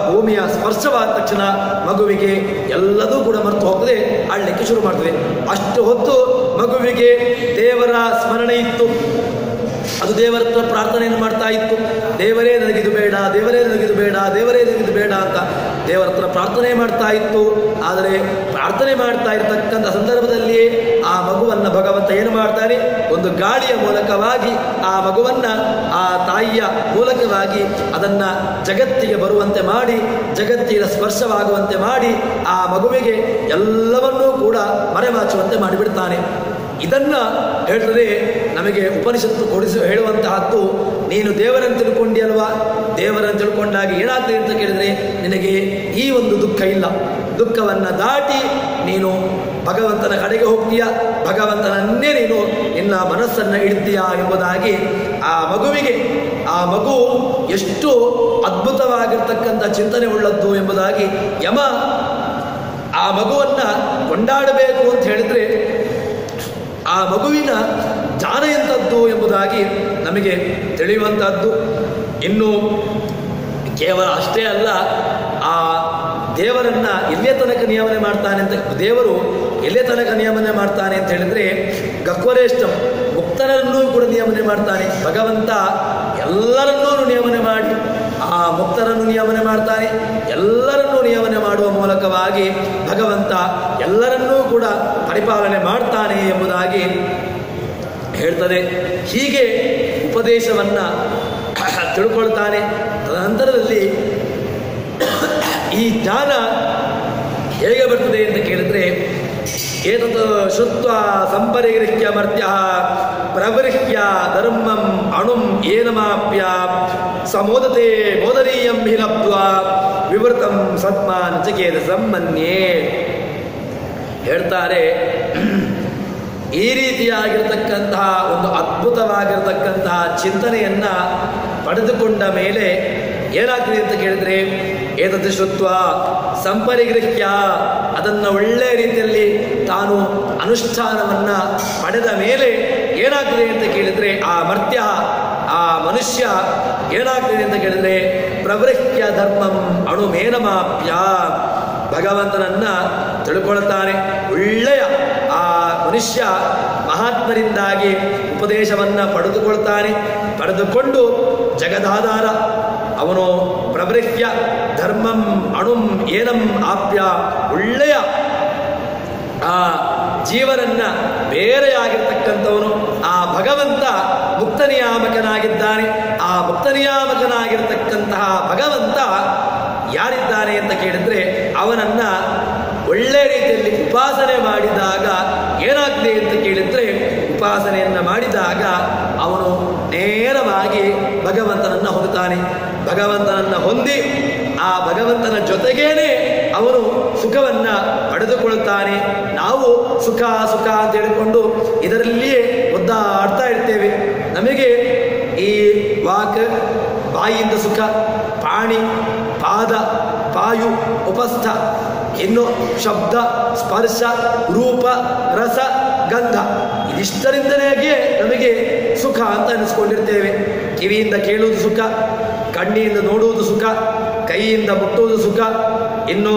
ಭೂಮಿಯ ಸ್ಪರ್ಶವಾದ ತಕ್ಷಣ ಮಗುವಿಗೆ ಎಲ್ಲದೂ ಕೂಡ ಮರೆತು ಹೋಗ್ತದೆ, ಅಳ್ಲಿಕ್ಕೆ ಶುರು ಮಾಡ್ತದೆ. ಅಷ್ಟು ಹೊತ್ತು ಮಗುವಿಗೆ ದೇವರ ಸ್ಮರಣೆ ಇತ್ತು. ಅದು ದೇವರ ಹತ್ರ ಪ್ರಾರ್ಥನೆಯನ್ನು ಮಾಡ್ತಾ ಇತ್ತು. ದೇವರೇ ನನಗಿದು ಬೇಡ, ದೇವರೇ ನನಗಿದು ಬೇಡ, ದೇವರೇ ನನಗಿದು ಬೇಡ ಅಂತ ದೇವರ ಹತ್ರ ಪ್ರಾರ್ಥನೆ ಮಾಡ್ತಾ ಇತ್ತು. ಆದರೆ ಪ್ರಾರ್ಥನೆ ಮಾಡ್ತಾ ಇರ್ತಕ್ಕಂಥ ಸಂದರ್ಭದಲ್ಲಿ ಆ ಮಗುವನ್ನು ಭಗವಂತ ಏನು ಮಾಡ್ತಾನೆ? ಒಂದು ಗಾಳಿಯ ಮೂಲಕವಾಗಿ ಆ ಮಗುವನ್ನ, ಆ ತಾಯಿಯ ಮೂಲಕವಾಗಿ ಅದನ್ನ ಜಗತ್ತಿಗೆ ಬರುವಂತೆ ಮಾಡಿ, ಜಗತ್ತಿನ ಸ್ಪರ್ಶವಾಗುವಂತೆ ಮಾಡಿ, ಆ ಮಗುವಿಗೆ ಎಲ್ಲವನ್ನೂ ಕೂಡ ಮರೆಮಾಚುವಂತೆ ಮಾಡಿಬಿಡ್ತಾನೆ. ಇದನ್ನ ಹೇಳ್ತದೆ ನಮಗೆ ಉಪನಿಷತ್ತು ಹೇಳುವಂತಹದ್ದು. ನೀನು ದೇವರನ್ನು ತಿಳ್ಕೊಂಡಿಯಲ್ವಾ? ದೇವರನ್ನು ತಿಳ್ಕೊಂಡಾಗ ಏನಾಗ್ತದೆ ಅಂತ ಕೇಳಿದ್ರೆ, ನಿನಗೆ ಈ ಒಂದು ದುಃಖ ಇಲ್ಲ. ದುಃಖವನ್ನು ದಾಟಿ ನೀನು ಭಗವಂತನ ಕಡೆಗೆ ಹೋಗ್ತೀಯಾ, ಭಗವಂತನನ್ನೇ ನೀನು ನಿನ್ನ ಮನಸ್ಸನ್ನು ಇಡ್ತೀಯಾ ಎಂಬುದಾಗಿ ಆ ಮಗುವಿಗೆ, ಆ ಮಗು ಎಷ್ಟು ಅದ್ಭುತವಾಗಿರ್ತಕ್ಕಂಥ ಚಿಂತನೆ ಉಳ್ಳದ್ದು ಎಂಬುದಾಗಿ ಯಮ ಆ ಮಗುವನ್ನು ಕೊಂಡಾಡಬೇಕು ಅಂತ ಹೇಳಿದರೆ ಆ ಮಗುವಿನ ಜ್ಞಾನ ಎಂಥದ್ದು ಎಂಬುದಾಗಿ ನಮಗೆ ತಿಳಿಯುವಂಥದ್ದು. ಇನ್ನು ಕೇವಲ ಅಷ್ಟೇ ಅಲ್ಲ, ಆ ದೇವರನ್ನ ಎಲ್ಲೇ ತನಕ ನಿಯಮನೆ ಮಾಡ್ತಾನೆ ಅಂತ, ದೇವರು ಎಲ್ಲೇ ತನಕ ನಿಯಮನೆ ಮಾಡ್ತಾನೆ ಅಂತ ಹೇಳಿದ್ರೆ ಗಕ್ವರೇಷ್ಟಂ, ಮುಕ್ತರನ್ನೂ ಕೂಡ ನಿಯಮನೆ ಮಾಡ್ತಾನೆ. ಭಗವಂತ ಎಲ್ಲರನ್ನೂ ನಿಯಮನೆ ಮಾಡಿ ಆ ಮುಕ್ತರನ್ನು ನಿಯಮನೆ ಮಾಡ್ತಾನೆ. ಎಲ್ಲರನ್ನೂ ನಿಯಮನೆ ಮಾಡುವ ಮೂಲಕವಾಗಿ ಭಗವಂತ ಎಲ್ಲರನ್ನೂ ಕೂಡ ಪರಿಪಾಲನೆ ಮಾಡ್ತಾನೆ ಎಂಬುದಾಗಿ ಹೇಳ್ತದೆ. ಹೀಗೆ ಉಪದೇಶವನ್ನು ತಿಳ್ಕೊಳ್ತಾನೆ. ತದನಂತರದಲ್ಲಿ ಈ ಜ್ಞಾನ ಹೇಗೆ ಬರ್ತದೆ ಅಂತ ಕೇಳಿದ್ರೆ, ಏತತ್ ಶ್ರುತ್ವ ಸಂಪರಿಗೃಹ್ಯ ಮರ್ತ್ಯ ಪ್ರವೃಹ್ಯ ಧರ್ಮಂ ಅಣುಂ ಏನಮಾಪ್ಯ ಸಮೋದತೆ ಮೋದನೀಯಂ ಹಿ ಲಬ್ಧ್ವಾ ವಿವೃತಂ ಸತ್ಮ ನಚಿಕೇತ ಸಂಮನ್ಯೇ. ಹೇಳ್ತಾರೆ, ಈ ರೀತಿಯಾಗಿರ್ತಕ್ಕಂತಹ ಒಂದು ಅದ್ಭುತವಾಗಿರ್ತಕ್ಕಂತಹ ಚಿಂತನೆಯನ್ನ ಪಡೆದುಕೊಂಡ ಮೇಲೆ ಏನಾಗ್ತದೆ ಅಂತ ಕೇಳಿದ್ರೆ, ಏತತ್ ಶ್ರುತ್ವ ಸಂಪರಿಗೃಹ್ಯ, ಅದನ್ನು ಒಳ್ಳೆಯ ರೀತಿಯಲ್ಲಿ ತಾನು ಅನುಷ್ಠಾನವನ್ನು ಪಡೆದ ಮೇಲೆ ಏನಾಗ್ತದೆ ಅಂತ ಕೇಳಿದರೆ, ಆ ಮರ್ತ್ಯ, ಆ ಮನುಷ್ಯ ಏನಾಗ್ತದೆ ಅಂತ ಕೇಳಿದರೆ ಪ್ರವೃಹ್ಯ ಧರ್ಮಂ ಅಣುಮೇನಮಾಪ್ಯ, ಭಗವಂತನನ್ನ ತಿಳ್ಕೊಳ್ತಾನೆ. ಒಳ್ಳೆಯ ಆ ಮನುಷ್ಯ ಮಹಾತ್ಮರಿಂದಾಗಿ ಉಪದೇಶವನ್ನು ಪಡೆದುಕೊಳ್ತಾನೆ. ಪಡೆದುಕೊಂಡು ಜಗದಾಧಾರ ಅವನು ಪ್ರವೃಹ್ಯ ಧರ್ಮಂ ಅಣುಂ ಏನಂ ಆಪ್ಯ, ಒಳ್ಳೆಯ ಆ ಜೀವನನ್ನ ಬೇರೆಯಾಗಿರ್ತಕ್ಕಂಥವನು. ಆ ಭಗವಂತ ಮುಕ್ತ ನಿಯಾಮಕನಾಗಿದ್ದಾನೆ. ಆ ಮುಕ್ತ ನಿಯಾಮಕನಾಗಿರ್ತಕ್ಕಂತಹ ಭಗವಂತ ಯಾರಿದ್ದಾನೆ ಅಂತ ಕೇಳಿದ್ರೆ, ಅವನನ್ನ ಒಳ್ಳೆ ರೀತಿಯಲ್ಲಿ ಉಪಾಸನೆ ಮಾಡಿದಾಗ ಏನಾಗ್ತದೆ ಅಂತ ಕೇಳಿದ್ರೆ, ಉಪಾಸನೆಯನ್ನು ಮಾಡಿದಾಗ ಅವನು ನೇರವಾಗಿ ಭಗವಂತನನ್ನು ಹೊಂದುತ್ತಾನೆ. ಭಗವಂತನನ್ನು ಹೊಂದಿ ಆ ಭಗವಂತನ ಜೊತೆಗೇನೆ ಅವನು ಸುಖವನ್ನ ಪಡೆದುಕೊಳ್ಳುತ್ತಾನೆ. ನಾವು ಸುಖ ಸುಖ ಅಂತ ಹೇಳಿಕೊಂಡು ಇದರಲ್ಲಿಯೇ ಒದ್ದಾಡ್ತಾ ಇರ್ತೇವೆ. ನಮಗೆ ಈ ವಾಕ್ ಬಾಯಿಯಿಂದ ಸುಖ, ಪಾಣಿ ಪಾದ ಪಾಯು ಉಪಸ್ಥ, ಇನ್ನು ಶಬ್ದ ಸ್ಪರ್ಶ ರೂಪ ರಸ ಗಂಧ, ಇದಿಷ್ಟರಿಂದಲೇ ನಮಗೆ ಸುಖ ಅಂತ ಅನಿಸ್ಕೊಂಡಿರ್ತೇವೆ. ಕಿವಿಯಿಂದ ಕೇಳುವುದು ಸುಖ, ಕಣ್ಣಿಯಿಂದ ನೋಡುವುದು ಸುಖ, ಕೈಯಿಂದ ಮುಟ್ಟುವುದು ಸುಖ, ಇನ್ನು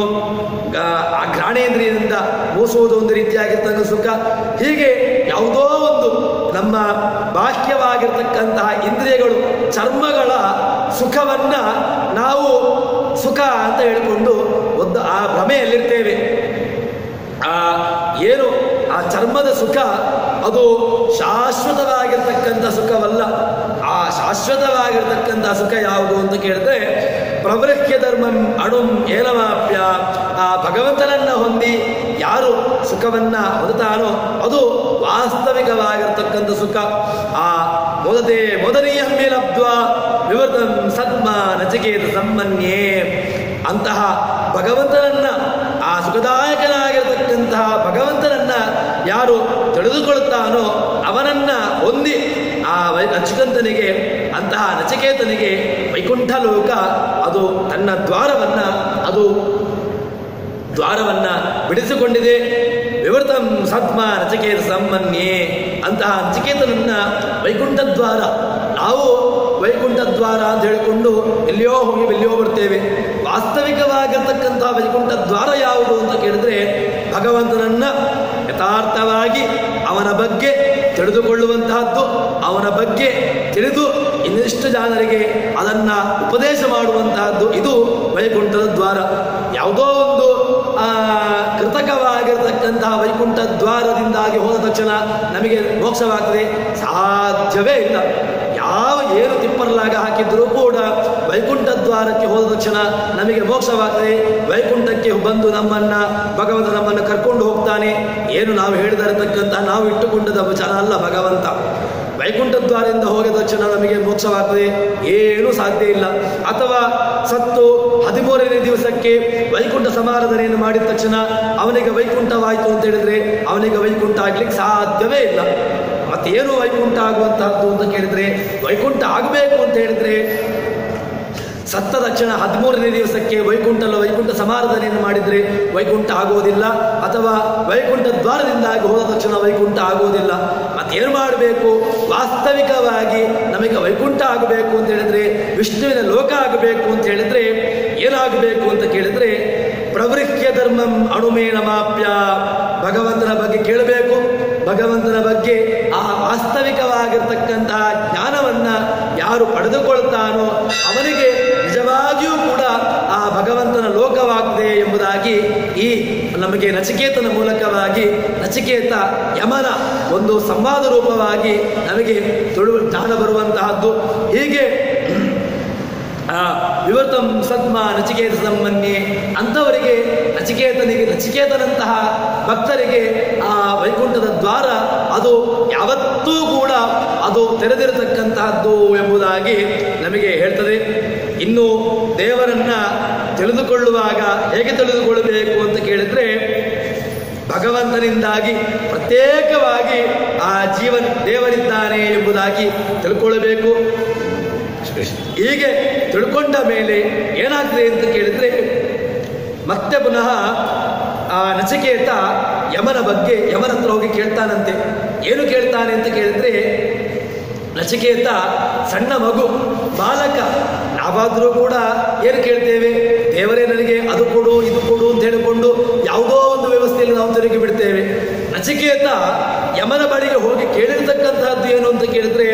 ಆ ಘ್ರಾಣೇಂದ್ರಿಯದಿಂದ ಮೂಸುವುದು ಒಂದು ರೀತಿಯಾಗಿರ್ತಕ್ಕಂಥ ಸುಖ. ಹೀಗೆ ಯಾವುದೋ ಒಂದು ನಮ್ಮ ಬಾಹ್ಯವಾಗಿರ್ತಕ್ಕಂತಹ ಇಂದ್ರಿಯಗಳು, ಚರ್ಮಗಳ ಸುಖವನ್ನ ನಾವು ಸುಖ ಅಂತ ಹೇಳಿಕೊಂಡು ಒಂದು ಆ ಭ್ರಮೆಯಲ್ಲಿರ್ತೇವೆ. ಏನು ಆ ಚರ್ಮದ ಸುಖ ಅದು ಶಾಶ್ವತವಾಗಿರ್ತಕ್ಕಂಥ ಸುಖವಲ್ಲ. ಆ ಶಾಶ್ವತವಾಗಿರ್ತಕ್ಕಂಥ ಸುಖ ಯಾವುದು ಅಂತ ಕೇಳಿದ್ರೆ, ಪ್ರವೃಹ್ಯ ಧರ್ಮಂ ಅಣುಂ ಏನಮಾಪ್ಯ, ಆ ಭಗವಂತನನ್ನ ಹೊಂದಿ ಯಾರು ಸುಖವನ್ನ ಹೊಂದುತ್ತಾನೋ ಅದು ವಾಸ್ತವಿಕವಾಗಿರ್ತಕ್ಕಂಥ ಸುಖ. ಆ ಮೊದದೇ ಮೊದಲೀಯಂ ಹಿ ಲಬ್ಧ್ವಾ ವಿವೃತಂ ಸತ್ಮ ನಚಿಕೇತ ಸಂಮನ್ಯೇ. ಅಂತಹ ಭಗವಂತನನ್ನ, ಆ ಸುಖದಾಯಕನಾಗಿರತಕ್ಕಂತಹ ಭಗವಂತನನ್ನ ಯಾರು ತಿಳಿದುಕೊಳ್ಳುತ್ತಾನೋ ಅವನನ್ನ ಹೊಂದಿ ಆ ನಚಿಕಂತನಿಗೆ, ಅಂತಹ ನಚಿಕೇತನಿಗೆ ವೈಕುಂಠ ಲೋಕ ಅದು ತನ್ನ ದ್ವಾರವನ್ನ ಬಿಡಿಸಿಕೊಂಡಿದೆ. ವಿವೃತಂ ಸತ್ಮ ನಚಿಕೇತ ಸಂಮನ್ಯೇ. ಅಂತಹ ನಚಿಕೇತನನ್ನ ವೈಕುಂಠ ದ್ವಾರ, ನಾವು ವೈಕುಂಠ ದ್ವಾರ ಅಂತ ಹೇಳಿಕೊಂಡು ಎಲ್ಲಿಯೋ ಹೋಗಿ ಎಲ್ಲಿಯೋ ಬರ್ತೇವೆ. ವಾಸ್ತವಿಕವಾಗಿರ್ತಕ್ಕಂತಹ ವೈಕುಂಠ ದ್ವಾರ ಯಾವುದು ಅಂತ ಕೇಳಿದ್ರೆ, ಭಗವಂತನನ್ನ ಯಥಾರ್ಥವಾಗಿ ಅವನ ಬಗ್ಗೆ ತಿಳಿದುಕೊಳ್ಳುವಂತಹದ್ದು, ಅವನ ಬಗ್ಗೆ ತಿಳಿದು ಇನ್ನಿಷ್ಟು ಜನರಿಗೆ ಅದನ್ನ ಉಪದೇಶ ಮಾಡುವಂತಹದ್ದು, ಇದು ವೈಕುಂಠದ ದ್ವಾರ. ಯಾವುದೋ ಒಂದು ಕೃತಕವಾಗಿರತಕ್ಕಂತಹ ವೈಕುಂಠ ದ್ವಾರದಿಂದಾಗಿ ಹೋದ ತಕ್ಷಣ ನಮಗೆ ಮೋಕ್ಷವಾಗ್ತದೆ? ಸಾಧ್ಯವೇ ಇಲ್ಲ. ಏನು ತಿಪ್ಪರ್ಲಾಗ ಹಾಕಿದ್ರೂ ಕೂಡ ವೈಕುಂಠ ದ್ವಾರಕ್ಕೆ ಹೋದ ತಕ್ಷಣ ನಮಗೆ ಮೋಕ್ಷವಾಗ್ತದೆ. ವೈಕುಂಠಕ್ಕೆ ಬಂದು ಭಗವಂತ ನಮ್ಮನ್ನು ಕರ್ಕೊಂಡು ಹೋಗ್ತಾನೆ. ಏನು ನಾವು ಹೇಳಿದಿರತಕ್ಕಂತಹ ನಾವು ಇಟ್ಟುಕೊಂಡದ ವಿಚಾರ ಅಲ್ಲ. ಭಗವಂತ ವೈಕುಂಠದ್ವಾರದಿಂದ ಹೋಗಿದ ತಕ್ಷಣ ನಮಗೆ ಮೋಕ್ಷವಾಗ್ತದೆ? ಏನೂ ಸಾಧ್ಯ ಇಲ್ಲ. ಅಥವಾ ಸತ್ತು 13ನೇ ದಿವಸಕ್ಕೆ ವೈಕುಂಠ ಸಮಾರಾಧನೆಯನ್ನು ಮಾಡಿದ ತಕ್ಷಣ ಅವನಿಗೆ ವೈಕುಂಠವಾಯಿತು ಅಂತ ಹೇಳಿದ್ರೆ ಅವನಿಗೆ ವೈಕುಂಠ ಆಗ್ಲಿಕ್ಕೆ ಸಾಧ್ಯವೇ ಇಲ್ಲ. ಮತ್ತೇನು ವೈಕುಂಠ ಆಗುವಂತಹದ್ದು ಅಂತ ಕೇಳಿದ್ರೆ, ವೈಕುಂಠ ಆಗಬೇಕು ಅಂತ ಹೇಳಿದ್ರೆ ಸತ್ತ ತಕ್ಷಣ 13ನೇ ದಿವಸಕ್ಕೆ ವೈಕುಂಠ ಸಮಾರಾಧನೆಯನ್ನು ಮಾಡಿದರೆ ವೈಕುಂಠ ಆಗೋದಿಲ್ಲ. ಅಥವಾ ವೈಕುಂಠ ದ್ವಾರದಿಂದಾಗಿ ಹೋದ ತಕ್ಷಣ ವೈಕುಂಠ ಆಗೋದಿಲ್ಲ. ಮತ್ತೇನು ಮಾಡಬೇಕು? ವಾಸ್ತವಿಕವಾಗಿ ನಮಗೆ ವೈಕುಂಠ ಆಗಬೇಕು ಅಂತ ಹೇಳಿದ್ರೆ, ವಿಷ್ಣುವಿನ ಲೋಕ ಆಗಬೇಕು ಅಂತ ಹೇಳಿದ್ರೆ ಏನಾಗಬೇಕು ಅಂತ ಕೇಳಿದ್ರೆ, ಪ್ರವೃತ್ಯ ಧರ್ಮಂ ಅಣುಮೇಣಮಾಪ್ಯ, ಭಗವಂತನ ಬಗ್ಗೆ ಕೇಳಬೇಕು. ಭಗವಂತನ ಬಗ್ಗೆ ಆ ವಾಸ್ತವಿಕವಾಗಿರ್ತಕ್ಕಂತಹ ಜ್ಞಾನವನ್ನ ಯಾರು ಪಡೆದುಕೊಳ್ತಾನೋ ಅವನಿಗೆ ನಿಜವಾಗಿಯೂ ಕೂಡ ಆ ಭಗವಂತನ ಲೋಕವಾಗಿದೆ ಎಂಬುದಾಗಿ ಈ ನಮಗೆ ನಚಿಕೇತನ ಮೂಲಕವಾಗಿ ನಚಿಕೇತ ಯಮನ ಒಂದು ಸಂವಾದ ರೂಪವಾಗಿ ನಮಗೆ ಜ್ಞಾನ ಬರುವಂತಹದ್ದು. ಹೀಗೆ ವಿವೃತಂ ಸದ್ಮ ನಚಿಕೇತ ಸಂಬನ್ಯೆ ಅಂಥವರಿಗೆ ನಚಿಕೇತನಂತಹ ಭಕ್ತರಿಗೆ ಆ ವೈಕುಂಠದ ದ್ವಾರ ಅದು ಯಾವತ್ತೂ ಕೂಡ ಅದು ತೆರೆದಿರತಕ್ಕಂತಹದ್ದು ಎಂಬುದಾಗಿ ನಮಗೆ ಹೇಳ್ತದೆ. ಇನ್ನು ದೇವರನ್ನ ತಿಳಿದುಕೊಳ್ಳುವಾಗ ಹೇಗೆ ತಿಳಿದುಕೊಳ್ಳಬೇಕು ಅಂತ ಕೇಳಿದ್ರೆ, ಭಗವಂತನಿಂದಾಗಿ ಪ್ರತ್ಯೇಕವಾಗಿ ಆ ಜೀವನ ದೇವರಿದ್ದಾನೆ ಎಂಬುದಾಗಿ ತಿಳ್ಕೊಳ್ಳಬೇಕು. ಹೀಗೆ ತಿಳ್ಕೊಂಡ ಮೇಲೆ ಏನಾಗ್ತದೆ ಅಂತ ಕೇಳಿದ್ರೆ, ಮತ್ತೆ ಪುನಃ ಆ ನಚಿಕೇತ ಯಮನ ಹತ್ರ ಹೋಗಿ ಕೇಳ್ತಾನಂತೆ. ಏನು ಕೇಳ್ತಾನೆ ಅಂತ ಕೇಳಿದ್ರೆ, ನಚಿಕೇತ ಸಣ್ಣ ಮಗು, ಬಾಲಕ. ನಾವಾದರೂ ಕೂಡ ಏನು ಕೇಳ್ತೇವೆ? ದೇವರೇ ನನಗೆ ಅದು ಕೊಡು ಇದು ಕೊಡು ಅಂತ ಹೇಳಿಕೊಂಡು ಯಾವುದೋ ಒಂದು ವ್ಯವಸ್ಥೆಯಲ್ಲಿ ನಾವು ತಿರುಗಿ ಬಿಡ್ತೇವೆ. ನಚಿಕೇತ ಯಮನ ಬಳಿಗೆ ಹೋಗಿ ಕೇಳಿರ್ತಕ್ಕಂತಹದ್ದು ಏನು ಅಂತ ಕೇಳಿದ್ರೆ,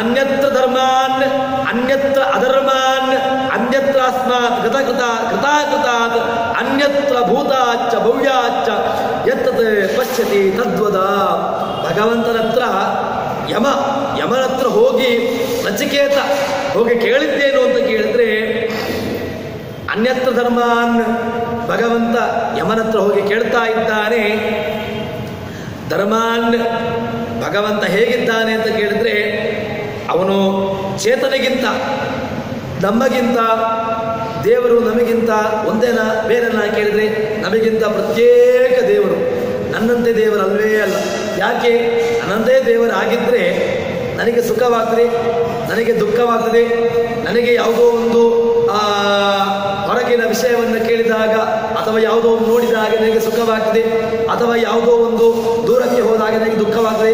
ಅನ್ಯತ್ರ ಧರ್ಮಾನ್ ಅನ್ಯತ್ರ ಅಧರ್ಮಾನ್ ಅನ್ಯತ್ರ ಅಸ್ಮಾತ್ ಕೃತಾಕೃತಾತ್ ಅನ್ಯತ್ರ ಭೂತಾಚ್ಚ ಭವ್ಯಾಚ್ಚ ಯತ್ತತ್ ಪಶ್ಯತಿ ತದ್ವದ. ಭಗವಂತನತ್ರ ಯಮನತ್ರ ಹೋಗಿ ನಚಿಕೇತ ಹೋಗಿ ಕೇಳಿದ್ದೇನು ಅಂತ ಕೇಳಿದ್ರೆ, ಅನ್ಯತ್ರ ಧರ್ಮಾನ್ ಭಗವಂತ ಯಮನತ್ರ ಹೋಗಿ ಕೇಳ್ತಾ ಇದ್ದಾನೆ. ಧರ್ಮಾನ್ ಭಗವಂತ ಹೇಗಿದ್ದಾನೆ ಅಂತ ಕೇಳಿದ್ರೆ, ಅವನು ಚೇತನಿಗಿಂತ ನಮಗಿಂತ ದೇವರು ನಮಗಿಂತ ಒಂದೇನ ಬೇರೆನ ಕೇಳಿದ್ರೆ, ನಮಗಿಂತ ಪ್ರತ್ಯೇಕ ದೇವರು. ನನ್ನಂತೆ ದೇವರಲ್ವೇ ಅಲ್ಲ. ಯಾಕೆ? ನನ್ನಂತೆ ದೇವರಾಗಿದ್ದರೆ ನನಗೆ ಸುಖವಾಗ್ತದೆ, ನನಗೆ ದುಃಖವಾಗ್ತದೆ. ನನಗೆ ಯಾವುದೋ ಒಂದು ಹೊರಗಿನ ವಿಷಯವನ್ನು ಕೇಳಿದಾಗ ಅಥವಾ ಯಾವುದೋ ಒಂದು ನೋಡಿದಾಗ ನನಗೆ ಸುಖವಾಗ್ತದೆ, ಅಥವಾ ಯಾವುದೋ ಒಂದು ದೂರಕ್ಕೆ ಹೋದಾಗ ನನಗೆ ದುಃಖವಾಗ್ತದೆ.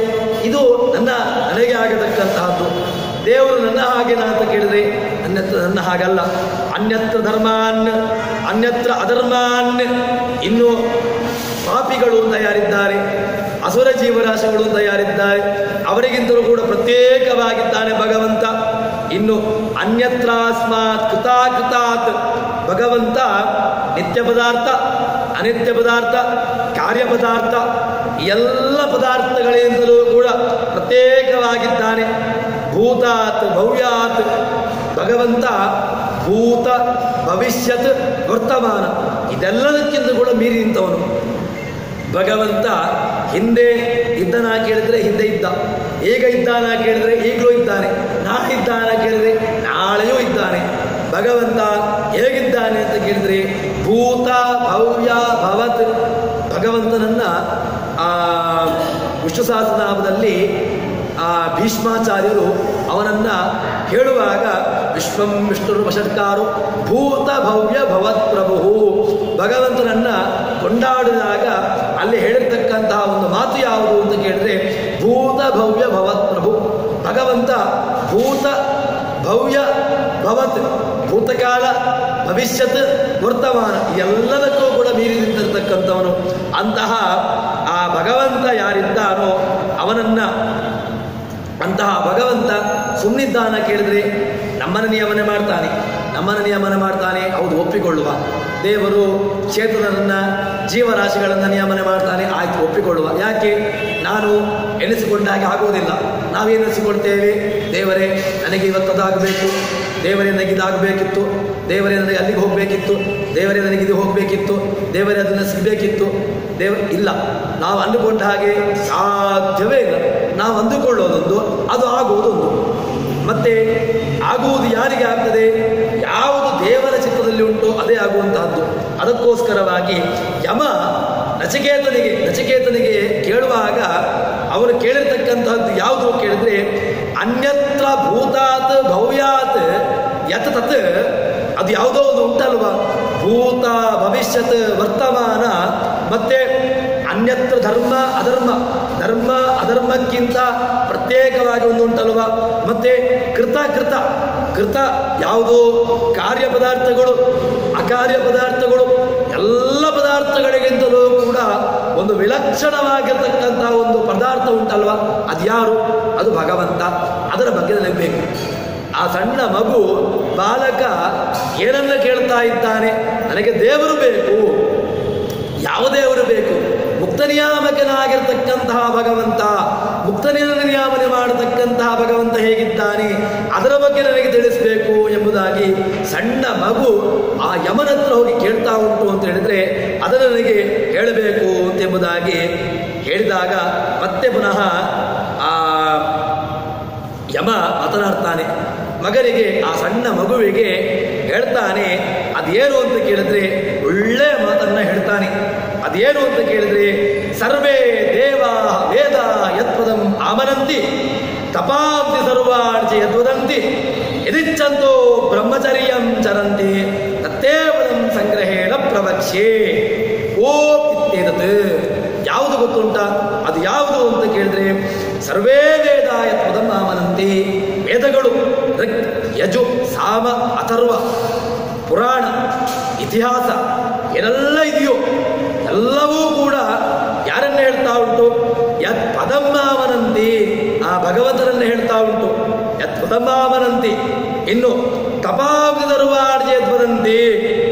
ಇದು ನನಗೆ ಆಗತಕ್ಕಂತಹದ್ದು. ದೇವರು ನನ್ನ ಹಾಗೇನಾ ಅಂತ ಕೇಳಿದ್ರೆ ನನ್ನ ಹಾಗಲ್ಲ. ಅನ್ಯತ್ರ ಧರ್ಮಾನ್ ಅನ್ಯತ್ರ ಅಧರ್ಮಾನ್. ಇನ್ನು ಪಾಪಿಗಳು ಅಂತ ಯಾರಿದ್ದಾರೆ, ಅಸುರ ಜೀವರಾಶಿಗಳು ಅಂತ ಯಾರಿದ್ದಾರೆ, ಅವರಿಗಿಂತಲೂ ಕೂಡ ಪ್ರತ್ಯೇಕವಾಗಿದ್ದಾನೆ ಭಗವಂತ. ಇನ್ನು ಅನ್ಯತ್ರಾಸ್ಮಾತ್ ಕೃತಾಕೃತಾತ್ ಭಗವಂತ ನಿತ್ಯ ಪದಾರ್ಥ, ಅನಿತ್ಯ ಪದಾರ್ಥ, ಕಾರ್ಯ ಪದಾರ್ಥ, ಎಲ್ಲ ಪದಾರ್ಥಗಳಿಂದಲೂ ಕೂಡ ಪ್ರತ್ಯೇಕವಾಗಿದ್ದಾನೆ. ಭೂತಾತ್ ಭವ್ಯಾತ್ ಭಗವಂತ ಭೂತ ಭವಿಷ್ಯತ್ ವರ್ತಮಾನ ಇದೆಲ್ಲದಕ್ಕಿಂತ ಕೂಡ ಮೀರಿ ನಿಂತವನು ಭಗವಂತ. ಹಿಂದೆ ಇದ್ದನ ಕೇಳಿದ್ರೆ ಹಿಂದೆ ಇದ್ದ, ಈಗ ಇದ್ದಾನ ಕೇಳಿದ್ರೆ ಈಗಲೂ ಇದ್ದಾನೆ, ನಾಳೆ ಇದ್ದಾನ ಕೇಳಿದ್ರೆ ನಾಳೆಯೂ ಇದ್ದಾನೆ. ಭಗವಂತ ಹೇಗಿದ್ದಾನೆ ಅಂತ ಕೇಳಿದ್ರೆ ಭೂತ ಭವ್ಯ ಭವತ್. ಭಗವಂತನನ್ನ ವಿಷ್ಣು ಸಹಸ್ರನಾಮದಲ್ಲಿ ಭೀಷ್ಮಾಚಾರ್ಯರು ಅವನನ್ನ ಹೇಳುವಾಗ ವಿಶ್ವಂ ವಿಷ್ಣುರು ವಷಟ್ಕಾರು ಭೂತ ಭವ್ಯ ಭವತ್ ಪ್ರಭು. ಭಗವಂತನನ್ನ ಕೊಂಡಾಡಿದಾಗ ಅಲ್ಲಿ ಹೇಳಿರ್ತಕ್ಕಂತಹ ಒಂದು ಮಾತು ಯಾವುದು ಅಂತ ಕೇಳಿದ್ರೆ ಭೂತ ಭವ್ಯ ಭವತ್ ಪ್ರಭು. ಭಗವಂತ ಭೂತ ಭವ್ಯ ಭವತ್, ಭೂತಕಾಲ ಭವಿಷ್ಯತ್ ವರ್ತಮಾನ ಎಲ್ಲದಕ್ಕೂ ಕೂಡ ಮೀರಿ ನಿಂತಿರ್ತಕ್ಕಂಥವನು. ಅಂತಹ ಆ ಭಗವಂತ ಯಾರಿದ್ದಾನೋ ಅವನನ್ನ, ಅಂತಹ ಭಗವಂತ ಸುಮ್ಮನಿದ್ದಾನ ಕೇಳಿದ್ರೆ ನಮ್ಮನ್ನು ನಿಯಮನೆ ಮಾಡ್ತಾನೆ. ಹೌದು, ಒಪ್ಪಿಕೊಳ್ಳುವ. ದೇವರು ಚೇತನರನ್ನ ಜೀವರಾಶಿಗಳನ್ನು ನಿಯಮನೆ ಮಾಡ್ತಾನೆ, ಆಯ್ತು ಒಪ್ಪಿಕೊಳ್ಳುವ. ಯಾಕೆ? ನಾನು ಎನಿಸಿಕೊಂಡಾಗೆ ಆಗೋದಿಲ್ಲ. ನಾವೇನೆನಿಸಿಕೊಳ್ತೇವೆ? ದೇವರೇ ನನಗೆ ಇವತ್ತದಾಗಬೇಕು, ದೇವರೇ ನನಗೆ ಇದಾಗಬೇಕಿತ್ತು, ದೇವರೇ ನನಗೆ ಅಲ್ಲಿಗೆ ಹೋಗಬೇಕಿತ್ತು, ದೇವರೇ ನನಗೆ ಇದು ಹೋಗಬೇಕಿತ್ತು, ದೇವರೇ ಅದನ್ನು ಸಿಗಬೇಕಿತ್ತು. ಇಲ್ಲ, ನಾವು ಅಂದುಕೊಂಡ ಹಾಗೆ ಸಾಧ್ಯವೇ ಇಲ್ಲ. ನಾವು ಅಂದುಕೊಳ್ಳೋದೊಂದು, ಅದು ಆಗುವುದೊಂದು. ಮತ್ತೆ ಆಗುವುದು ಯಾರಿಗೆ ಆಗ್ತದೆ? ಯಾವುದು ದೇವರ ಚಿತ್ತದಲ್ಲಿ ಉಂಟು ಅದೇ ಆಗುವಂತಹದ್ದು. ಅದಕ್ಕೋಸ್ಕರವಾಗಿ ಯಮ ನಚಿಕೇತನಿಗೆ ಕೇಳುವಾಗ ಅವರು ಕೇಳಿರ್ತಕ್ಕಂತಹದ್ದು ಯಾವುದು ಕೇಳಿದ್ರೆ, ಅನ್ಯತ್ರ ಭೂತಾತ್ ಭವ್ಯಾತ್ ಯತ್ ತತ್, ಅದು ಯಾವುದೋ ಒಂದು ಉಂಟಲ್ವ, ಭೂತ ಭವಿಷ್ಯತ್ ವರ್ತಮಾನ, ಮತ್ತೆ ಅನ್ಯತ್ರ ಧರ್ಮ ಅಧರ್ಮಕ್ಕಿಂತ ಪ್ರತ್ಯೇಕವಾಗಿ ಒಂದು ಉಂಟಲ್ವ, ಮತ್ತೆ ಕೃತ ಯಾವುದು ಕಾರ್ಯ ಪದಾರ್ಥಗಳು ಅಕಾರ್ಯ ಪದಾರ್ಥಗಳು, ಎಲ್ಲ ಪದಾರ್ಥಗಳಿಗಿಂತಲೂ ಕೂಡ ಒಂದು ವಿಲಕ್ಷಣವಾಗಿರ್ತಕ್ಕಂತಹ ಒಂದು ಪದಾರ್ಥ ಉಂಟಲ್ವ, ಅದ್ಯಾರು? ಅದು ಭಗವಂತ. ಅದರ ಬಗ್ಗೆ ನೆನಪಬೇಕು. ಆ ಸಣ್ಣ ಮಗು ಬಾಲಕ ಏನನ್ನ ಕೇಳ್ತಾ ಇದ್ದಾನೆ? ನನಗೆ ದೇವರು ಬೇಕು. ಯಾವ ದೇವರು ಬೇಕು? ಮುಕ್ತ ನಿಯಾಮಕನಾಗಿರ್ತಕ್ಕಂತಹ ಭಗವಂತ, ಮುಕ್ತ ನಿಯಾಮನೆ ಮಾಡತಕ್ಕಂತಹ ಭಗವಂತ ಹೇಗಿದ್ದಾನೆ ಅದರ ಬಗ್ಗೆ ನನಗೆ ತಿಳಿಸಬೇಕು ಎಂಬುದಾಗಿ ಸಣ್ಣ ಮಗು ಆ ಯಮನ ಹತ್ರ ಹೋಗಿ ಕೇಳ್ತಾ ಉಂಟು ಅಂತ ಹೇಳಿದ್ರೆ ಅದನ್ನು ನನಗೆ ಹೇಳಬೇಕು ಎಂಬುದಾಗಿ ಹೇಳಿದಾಗ ಮತ್ತೆ ಪುನಃ ಆ ಯಮ ಮಾತನಾಡ್ತಾನೆ. ಮಗನಿಗೆ, ಆ ಸಣ್ಣ ಮಗುವಿಗೆ ಹೇಳ್ತಾನೆ. ಅದೇನು ಅಂತ ಕೇಳಿದ್ರೆ ಒಳ್ಳೆಯ ಮಾತನ್ನ ಹೇಳ್ತಾನೆ. ಅದೇನು ಅಂತ ಕೇಳಿದ್ರೆ, ಸರ್ವೇ ದೇವಾ ವೇದ ಯತ್ಪದಂ ಆಮನಂತಿ ತಪಾಂತಿ ಸರ್ವಾಣಿ ಯದ್ವದಂತಿ ಯದಿಚ್ಛಂತೋ ಬ್ರಹ್ಮಚರ್ಯಂ ಚರಂತಿ ತತ್ತೇವದಂ ಸಂಗ್ರಹೇಣ ಪ್ರವಕ್ಷ್ಯೆ. ಇತ್ಯೇತತ್ ಯಾವುದು ಗೊತ್ತುಂಟ? ಅದು ಯಾವುದು ಅಂತ ಕೇಳಿದ್ರೆ, ಸರ್ವೇ ವೇದ ಯತ್ಪದಂ ಆಮನಂತಿ, ವೇದಗಳು ಋಕ್ ಯಜು ಸಾಮ ಅಥರ್ವ ಪುರಾಣ ಇತಿಹಾಸ ಏನೆಲ್ಲ ಇದೆಯೋ ಎಲ್ಲವೂ ಕೂಡ ಯಾರನ್ನ ಹೇಳ್ತಾ ಉಂಟು? ಯತ್ ಪದಮಾವನಂತಿ, ಆ ಭಗವಂತನನ್ನ ಹೇಳ್ತಾ ಉಂಟು. ಯತ್ ಪದಮಾವನಂತಿ. ಇನ್ನು ತಪಾಂತಿ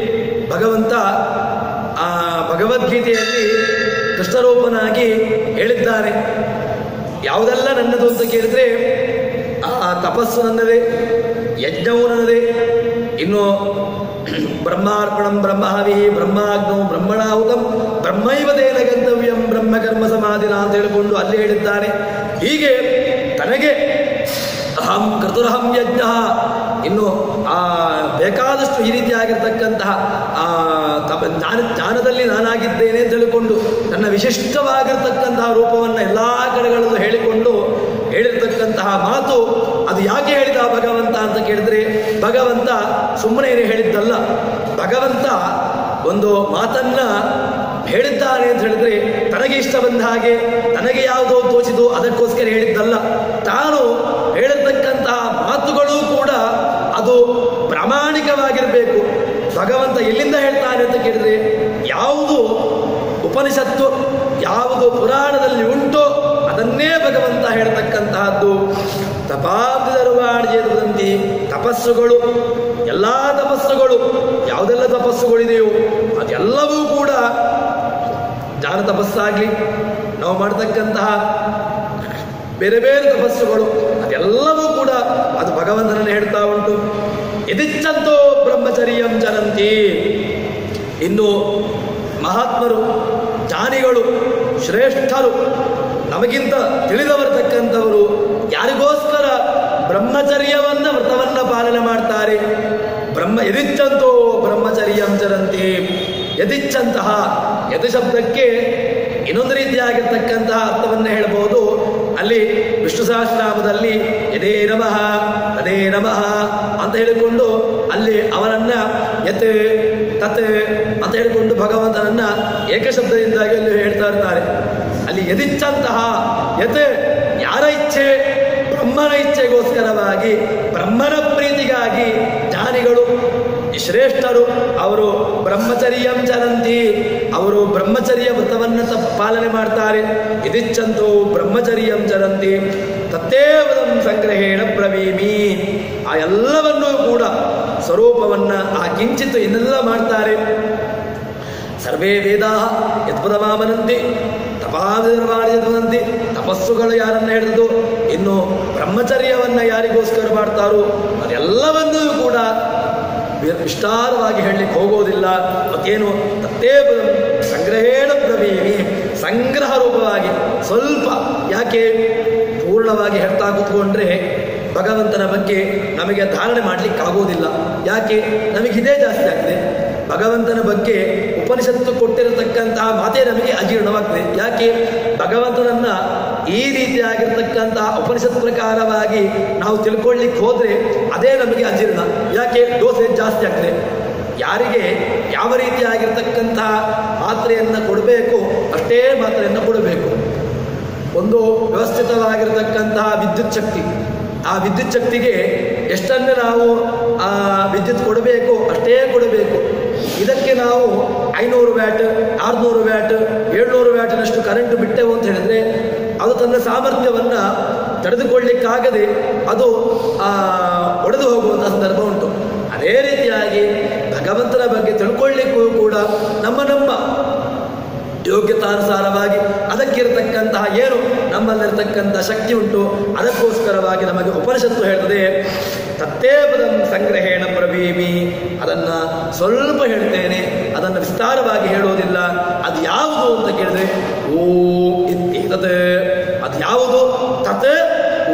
ಭಗವಂತ ಆ ಭಗವದ್ಗೀತೆಯಲ್ಲಿ ಕೃಷ್ಣರೂಪನಾಗಿ ಹೇಳಿದ್ದಾನೆ. ಯಾವುದೆಲ್ಲ ನನ್ನದು ಅಂತ ಕೇಳಿದ್ರೆ, ಆ ತಪಸ್ಸು ನನ್ನದೇ, ಯಜ್ಞವು ನನ್ನದೇ, ಇನ್ನು ಬ್ರಹ್ಮಾರ್ಪಣಂ ಬ್ರಹ್ಮಹವಿ ಬ್ರಹ್ಮಾಗ್ನೌ ಬ್ರಹ್ಮಣಾಹುತಂ ಬ್ರಹ್ಮೈವ ತೇನ ಗಂತವ್ಯಂ ಬ್ರಹ್ಮಕರ್ಮ ಸಮಾಧಿನ ಅಂತ ಹೇಳಿಕೊಂಡು ಅಲ್ಲಿ ಹೇಳಿದ್ದಾನೆ. ಹೀಗೆ ತನಗೆ ಅಹಂ ಕರ್ತುರಹಂ ಯಜ್ಞ, ಇನ್ನು ಆ ಬೇಕಾದಷ್ಟು ಈ ರೀತಿಯಾಗಿರ್ತಕ್ಕಂತಹ ಜ್ಞಾನದಲ್ಲಿ ನಾನಾಗಿದ್ದೇನೆ ಅಂತ ಹೇಳಿಕೊಂಡು ತನ್ನ ವಿಶಿಷ್ಟವಾಗಿರ್ತಕ್ಕಂತಹ ರೂಪವನ್ನು ಎಲ್ಲ ಕಡೆಗಳಲ್ಲೂ ಹೇಳಿಕೊಂಡು ಹೇಳಿರ್ತಕ್ಕಂತಹ ಮಾತು. ಅದು ಯಾಕೆ ಹೇಳಿದ ಭಗವಂತ ಅಂತ ಕೇಳಿದ್ರೆ, ಭಗವಂತ ಸುಮ್ಮನೆ ಏನು ಹೇಳಿದ್ದಲ್ಲ. ಭಗವಂತ ಒಂದು ಮಾತನ್ನ ಹೇಳಿದ್ದಾನೆ ಅಂತ ಹೇಳಿದ್ರೆ ತನಗೆ ಇಷ್ಟ ಬಂದ ಹಾಗೆ ತನಗೆ ಯಾವುದೋ ತೋಚಿದು ಅದಕ್ಕೋಸ್ಕರ ಹೇಳಿದ್ದಲ್ಲ. ತಾನು ಹೇಳಿರ್ತಕ್ಕಂತಹ ಮಾತುಗಳು ಕೂಡ ಅದು ಪ್ರಾಮಾಣಿಕವಾಗಿರಬೇಕು. ಭಗವಂತ ಎಲ್ಲಿಂದ ಹೇಳ್ತಾನೆ ಅಂತ ಕೇಳಿದ್ರೆ, ಯಾವುದು ಉಪನಿಷತ್ತು ಯಾವುದು ಪುರಾಣದಲ್ಲಿ ಉಂಟೋ ಅದನ್ನೇ ಭಗವಂತ ಹೇಳ್ತಕ್ಕಂತಹದ್ದು. ತಪಾಂತಿ ತಪಸ್ಸುಗಳು, ಎಲ್ಲ ತಪಸ್ಸುಗಳು, ಯಾವುದೆಲ್ಲ ತಪಸ್ಸುಗಳಿದೆಯೋ ಅದೆಲ್ಲವೂ ಕೂಡ ಜ್ಞಾನ ತಪಸ್ಸಾಗಲಿ, ನಾವು ಮಾಡತಕ್ಕಂತಹ ಬೇರೆ ಬೇರೆ ತಪಸ್ಸುಗಳು ಅದೆಲ್ಲವೂ ಕೂಡ ಅದು ಭಗವಂತನನ್ನು ಹೇಳ್ತಾ ಉಂಟು. ಯದಿಚ್ಛಂತೋ ಬ್ರಹ್ಮಚರ್ಯಂ ಚರಂತಿ. ಇನ್ನು ಮಹಾತ್ಮರು, ಜ್ಞಾನಿಗಳು, ಶ್ರೇಷ್ಠರು, ನಮಗಿಂತ ತಿಳಿದವರತಕ್ಕಂಥವರು ಯಾರಿಗೋಸ್ಕರ ಬ್ರಹ್ಮಚರ್ಯವನ್ನ ವ್ರತವನ್ನ ಪಾಲನೆ ಮಾಡ್ತಾರೆ? ಯದಿಚ್ಛಂತೋ ಬ್ರಹ್ಮಚರ್ಯಂ ಚರಂತಿ. ಯದಿಚ್ಛಂತಹ, ಯದಿ ಶಬ್ದಕ್ಕೆ ಇನ್ನೊಂದು ರೀತಿಯಾಗಿರ್ತಕ್ಕಂತಹ ಅರ್ಥವನ್ನ ಹೇಳಬಹುದು. ಅಲ್ಲಿ ವಿಷ್ಣು ಸಹಸ್ರನಾಮದಲ್ಲಿ ಯದೇ ನಮಃ ತದೇ ನಮಃ ಅಂತ ಹೇಳಿಕೊಂಡು ಅಲ್ಲಿ ಅವನನ್ನ ಯತ್ ತತ್ ಅಂತ ಹೇಳಿಕೊಂಡು ಭಗವಂತನನ್ನ ಏಕಶಬ್ದದಿಂದಾಗಿ ಅಲ್ಲಿ ಹೇಳ್ತಾ ಇರ್ತಾರೆ. ಅಲ್ಲಿ ಯದಿಚ್ಛಂತಹ, ಯತ್ ಯಾರ ಇಚ್ಛೆ? ಬ್ರಹ್ಮನ ಇಚ್ಛೆಗೋಸ್ಕರವಾಗಿ, ಬ್ರಹ್ಮನ ಪ್ರೀತಿಗಾಗಿ ಜ್ಞಾನಿಗಳು, ಶ್ರೇಷ್ಠರು ಅವರು ಬ್ರಹ್ಮಚರ್ಯಂ ಚರಂತಿ, ಅವರು ಬ್ರಹ್ಮಚರ್ಯ ವ್ರತವನ್ನು ಪಾಲನೆ ಮಾಡ್ತಾರೆ. ಯದಿಚ್ಛಂತೋ ಬ್ರಹ್ಮಚರ್ಯಂ ಚರಂತಿ ತತ್ತೇವದಂ ಸಂಗ್ರಹೇಣ ಬ್ರವೀಮಿ. ಆ ಎಲ್ಲವನ್ನೂ ಕೂಡ ಸ್ವರೂಪವನ್ನ ಆ ಕಿಂಚಿತ್ ಇನ್ನೆಲ್ಲ ಮಾಡ್ತಾರೆ. ಸರ್ವೇ ವೇದಾ ಯತ್ಪದಮಾಮನಂತಿ ತಪಾಂತಿ. ತಪಸ್ಸುಗಳು ಯಾರನ್ನ ಹೇಳಿದ್ದು, ಇನ್ನು ಬ್ರಹ್ಮಚರ್ಯವನ್ನ ಯಾರಿಗೋಸ್ಕರ ಮಾಡ್ತಾರೋ ಅದೆಲ್ಲವನ್ನೂ ಕೂಡ ವಿಸ್ತಾರವಾಗಿ ಹೇಳಲಿಕ್ಕೆ ಹೋಗೋದಿಲ್ಲ. ಮತ್ತೇನು? ತತ್ತೇವ ಸಂಗ್ರಹೇಣ ಬ್ರವೀಮಿ, ಸಂಗ್ರಹ ರೂಪವಾಗಿ ಸ್ವಲ್ಪ. ಯಾಕೆ? ಪೂರ್ಣವಾಗಿ ಹೇಳ್ತಾ ಕೂತ್ಕೊಂಡ್ರೆ ಭಗವಂತನ ಬಗ್ಗೆ ನಮಗೆ ಧಾರಣೆ ಮಾಡಲಿಕ್ಕಾಗೋದಿಲ್ಲ. ಯಾಕೆ? ನಮಗಿದೇ ಜಾಸ್ತಿ ಆಗ್ತದೆ. ಭಗವಂತನ ಬಗ್ಗೆ ಉಪನಿಷತ್ತು ಕೊಟ್ಟಿರತಕ್ಕಂತಹ ಮಾತೇ ನಮಗೆ ಅಜೀರ್ಣವಾಗ್ತದೆ. ಯಾಕೆ? ಭಗವಂತನನ್ನ ಈ ರೀತಿಯಾಗಿರ್ತಕ್ಕಂತಹ ಉಪನಿಷತ್ ಪ್ರಕಾರವಾಗಿ ನಾವು ತಿಳ್ಕೊಳ್ಳಿಕ್ಕೆ ಹೋದ್ರೆ ಅದೇ ನಮಗೆ ಅಜೀರ್ಣ. ಯಾಕೆ? ಡೋಸೇಜ್ ಜಾಸ್ತಿ ಆಗ್ತದೆ. ಯಾರಿಗೆ ಯಾವ ರೀತಿಯಾಗಿರ್ತಕ್ಕಂತಹ ಮಾತ್ರೆಯನ್ನು ಕೊಡಬೇಕು ಅಷ್ಟೇ ಮಾತ್ರೆಯನ್ನು ಕೊಡಬೇಕು. ಒಂದು ವ್ಯವಸ್ಥಿತವಾಗಿರತಕ್ಕಂತಹ ವಿದ್ಯುತ್ ಶಕ್ತಿ, ಆ ವಿದ್ಯುತ್ ಶಕ್ತಿಗೆ ಎಷ್ಟನ್ನು ನಾವು ಆ ವಿದ್ಯುತ್ ಕೊಡಬೇಕು ಅಷ್ಟೇ ಕೊಡಬೇಕು. ಇದಕ್ಕೆ ನಾವು 500 ವ್ಯಾಟ್ 600 ವ್ಯಾಟ್ 700 ವ್ಯಾಟಿನಷ್ಟು ಕರೆಂಟ್ ಬಿಟ್ಟೆವು ಅಂತ ಹೇಳಿದ್ರೆ ಅದು ತನ್ನ ಸಾಮರ್ಥ್ಯವನ್ನು ತಡೆದುಕೊಳ್ಳಿಕ್ಕಾಗದೆ ಅದು ಒಡೆದು ಹೋಗುವಂಥ ಸಂದರ್ಭ ಉಂಟು. ಅದೇ ರೀತಿಯಾಗಿ ಭಗವಂತನ ಬಗ್ಗೆ ತಿಳ್ಕೊಳ್ಳಿಕ್ಕೂ ಕೂಡ ನಮ್ಮ ಯೋಗ್ಯತಾನುಸಾರವಾಗಿ ಅದಕ್ಕಿರತಕ್ಕಂತಹ ಏನು ನಮ್ಮಲ್ಲಿರತಕ್ಕಂಥ ಶಕ್ತಿ ಉಂಟು ಅದಕ್ಕೋಸ್ಕರವಾಗಿ ನಮಗೆ ಉಪನಿಷತ್ತು ಹೇಳ್ತದೆ. ತತ್ತೇಪದಂ ಸಂಗ್ರಹೇಣ ಪ್ರವೀಮಿ, ಅದನ್ನು ಸ್ವಲ್ಪ ಹೇಳ್ತೇನೆ, ಅದನ್ನು ವಿಸ್ತಾರವಾಗಿ ಹೇಳೋದಿಲ್ಲ. ಅದು ಯಾವುದು ಅಂತ ಕೇಳಿದ್ರೆ ಓಂ ಇತ್ತದ. ಅದು ಯಾವುದು? ತತ್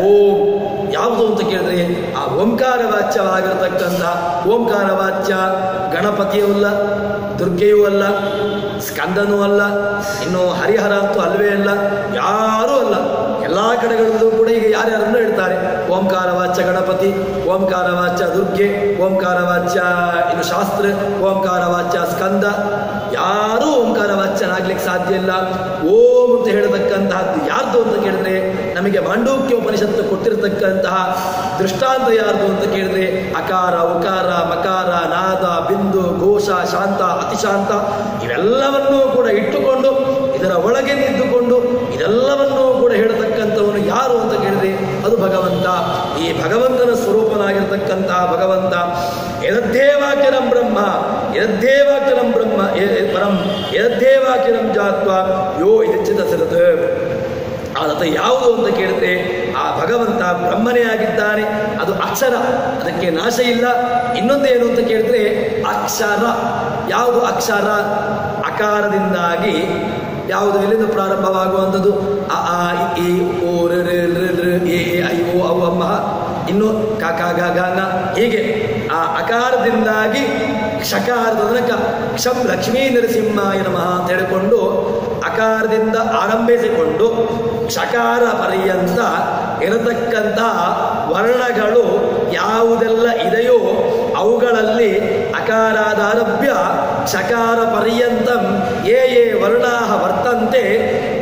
ಓಂ. ಯಾವುದು ಅಂತ ಕೇಳಿದ್ರೆ ಆ ಓಂಕಾರ ವಾಚ್ಯವಾಗಿರತಕ್ಕಂಥ ಓಂಕಾರ ವಾಚ್ಯ ಗಣಪತಿಯೂ ಅಲ್ಲ, ದುರ್ಗೆಯೂ ಅಲ್ಲ, ಸ್ಕಂದನೂ ಅಲ್ಲ, ಇನ್ನು ಹರಿಹರ ಅಂತೂ ಅಲ್ವೇ ಅಲ್ಲ, ಯಾರೂ ಅಲ್ಲ. ಎಲ್ಲ ಕಡೆಗಳಲ್ಲೂ ಕೂಡ ಈಗ ಯಾರ್ಯಾರನ್ನು ಹೇಳ್ತಾರೆ ಓಂಕಾರ ವಾಚ್ಯ ಗಣಪತಿ, ಓಂಕಾರ ವಾಚ್ಯ ದುರ್ಗೆ, ಓಂಕಾರ ವಾಚ್ಯ ಇನ್ನು ಶಾಸ್ತ್ರ, ಓಂಕಾರ ವಾಚ್ಯ ಸ್ಕಂದ. ಯಾರೂ ಓಂಕಾರ ವಾಚ್ಯನಾಗ್ಲಿಕ್ಕೆ ಸಾಧ್ಯ ಇಲ್ಲ. ಓಂ ಅಂತ ಹೇಳತಕ್ಕಂತಹದ್ದು ಯಾರ್ದು ಅಂತ ಕೇಳಿದ್ರೆ ನಮಗೆ ಮಾಂಡೂಕ್ಯ ಉಪನಿಷತ್ತು ಕೊಟ್ಟಿರತಕ್ಕಂತಹ ದೃಷ್ಟಾಂತ ಯಾರ್ದು ಅಂತ ಕೇಳಿದ್ರೆ ಅಕಾರ, ಉಕಾರ, ಮಕಾರ, ನಾದ, ಬಿಂದು, ಘೋಷ, ಶಾಂತ, ಅತಿಶಾಂತ ಇವೆಲ್ಲವನ್ನೂ ಕೂಡ ಇಟ್ಟುಕೊಂಡು ಇದರ ಒಳಗೆ ನಿಂತುಕೊಂಡು ಇದೆಲ್ಲವನ್ನೂ ಕೂಡ ಹೇಳತಕ್ಕಂಥವನು ಯಾರು ಅಂತ ಕೇಳಿದ್ರೆ ಅದು ಭಗವಂತ. ಈ ಭಗವಂತನ ಸ್ವರೂಪನಾಗಿರ್ತಕ್ಕಂತಹ ಭಗವಂತ ಯದದ್ದೇವಾಕ್ಯರಂ ಬ್ರಹ್ಮ, ಯದದ್ದೇವಾಕ್ಯರಂ ಬ್ರಹ್ಮ ಪರಂ ಯದದ್ದೇವಾಕ್ಯರಂ ಜಾತ್ವ ಯೋ ಇಚ್ಛಿತ ಸರತ್. ಆದತ ಯಾವುದು ಅಂತ ಕೇಳಿದ್ರೆ ಆ ಭಗವಂತ ಬ್ರಹ್ಮನೇ ಆಗಿದ್ದಾನೆ. ಅದು ಅಕ್ಷರ, ಅದಕ್ಕೆ ನಾಶ ಇಲ್ಲ. ಇನ್ನೊಂದೇನು ಅಂತ ಕೇಳಿದ್ರೆ ಅಕ್ಷರ. ಯಾವುದು ಅಕ್ಷರ? ಅಕಾರದಿಂದಾಗಿ ಯಾವುದು ಎಲ್ಲಿಂದ ಪ್ರಾರಂಭವಾಗುವಂಥದ್ದು? ಅ ಆ ಇ ಓ ರ ರ ರ ಎ ಐ ಓ ಔ ಅಮ್ಮ ಇನ್ನು ಕ ಕ ಗ ಗ ನ ಹೀಗೆ ಆ ಅಕಾರದಿಂದಾಗಿ ಕ್ಷಕಾರದ ತನಕ ಕ್ಷಂ ಲಕ್ಷ್ಮೀ ನರಸಿಂಹಾಯ ನಮಃ ಅಂತ ಹೇಳಿಕೊಂಡು ಅಕಾರದಿಂದ ಆರಂಭಿಸಿಕೊಂಡು ಕ್ಷಕಾರ ಪರ್ಯಂತ ಇರತಕ್ಕಂತಹ ವರ್ಣಗಳು ಯಾವುದೆಲ್ಲ ಇದೆಯೋ ಅವುಗಳಲ್ಲಿ ಅಕಾರಾದಾರಭ್ಯ ಕ್ಷಕಾರ ಪರ್ಯಂತಂ ಯೇ ಯೇ ವರ್ಣಾಃ ವರ್ತಂತೆ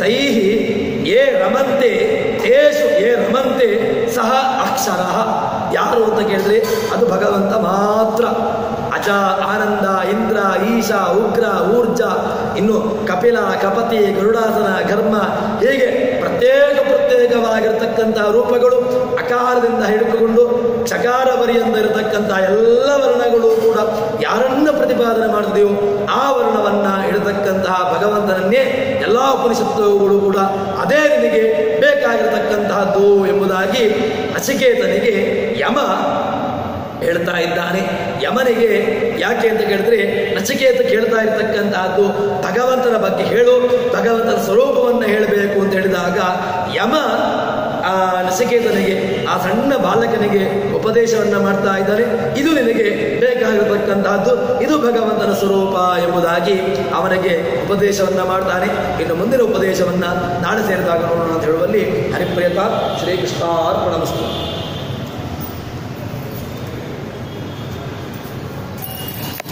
ತೈಃ ಯೇ ರಮಂತೆ ತೇಷು ಯೇ ರಮಂತೆ ಸಹ ಅಕ್ಷರಃ. ಯಾರು ಅಂತ ಕೇಳಿದ್ರೆ ಅದು ಭಗವಂತ ಮಾತ್ರ. ಅಜ, ಆನಂದ, ಇಂದ್ರ, ಈಶ, ಉಗ್ರ, ಊರ್ಜ, ಇನ್ನು ಕಪಿಲ, ಕಪತಿ, ಗರುಡಾಸನ, ಘರ್ಮ ಹೀಗೆ ಪ್ರತ್ಯೇಕವಾಗಿರ್ತಕ್ಕಂತಹ ರೂಪಗಳು ಅಕಾರದಿಂದ ಹಿಡಿದುಕೊಂಡು ಕ್ಷಕಾರ ಪರ್ಯಂತ ಇರತಕ್ಕಂಥ ಎಲ್ಲ ವರ್ಣಗಳು ಕೂಡ ಯಾರನ್ನ ಪ್ರತಿಪಾದನೆ ಮಾಡಿದೆಯೋ ಆ ವರ್ಣವನ್ನ ಇಡತಕ್ಕಂತಹ ಭಗವಂತನನ್ನೇ ಎಲ್ಲ ಉಪನಿಷತ್ತುಗಳು ಕೂಡ ಅದೇ ನಿನಗೆ ಬೇಕಾಗಿರತಕ್ಕಂತಹದ್ದು ಎಂಬುದಾಗಿ ನಚಿಕೇತನಿಗೆ ಯಮ ಹೇಳ್ತಾ ಇದ್ದಾನೆ. ಯಮನಿಗೆ ಯಾಕೆ ಅಂತ ಕೇಳಿದ್ರೆ ನಚಿಕೇತ ಕೇಳ್ತಾ ಇರ್ತಕ್ಕಂತಹದ್ದು ಭಗವಂತನ ಬಗ್ಗೆ ಹೇಳು, ಭಗವಂತನ ಸ್ವರೂಪವನ್ನು ಹೇಳಬೇಕು ಅಂತ ಹೇಳಿದಾಗ ಯಮ ಆ ನಚಿಕೇತನಿಗೆ, ಆ ಸಣ್ಣ ಬಾಲಕನಿಗೆ ಉಪದೇಶವನ್ನ ಮಾಡ್ತಾ ಇದ್ದಾನೆ. ಇದು ನಿನಗೆ ಬೇಕಾಗಿರತಕ್ಕಂತಹದ್ದು, ಇದು ಭಗವಂತನ ಸ್ವರೂಪ ಎಂಬುದಾಗಿ ಅವನಿಗೆ ಉಪದೇಶವನ್ನ ಮಾಡ್ತಾನೆ. ಇನ್ನು ಮುಂದಿನ ಉಪದೇಶವನ್ನ ನಾಳೆ ಸೇರಿದಾಗ ನೋಡೋಣ ಅಂತ ಹೇಳುವಲ್ಲಿ ಹರಿಪ್ರಿಯತಾ ಶ್ರೀಕೃಷ್ಣಾರ್ಪಣಮಸ್ತು.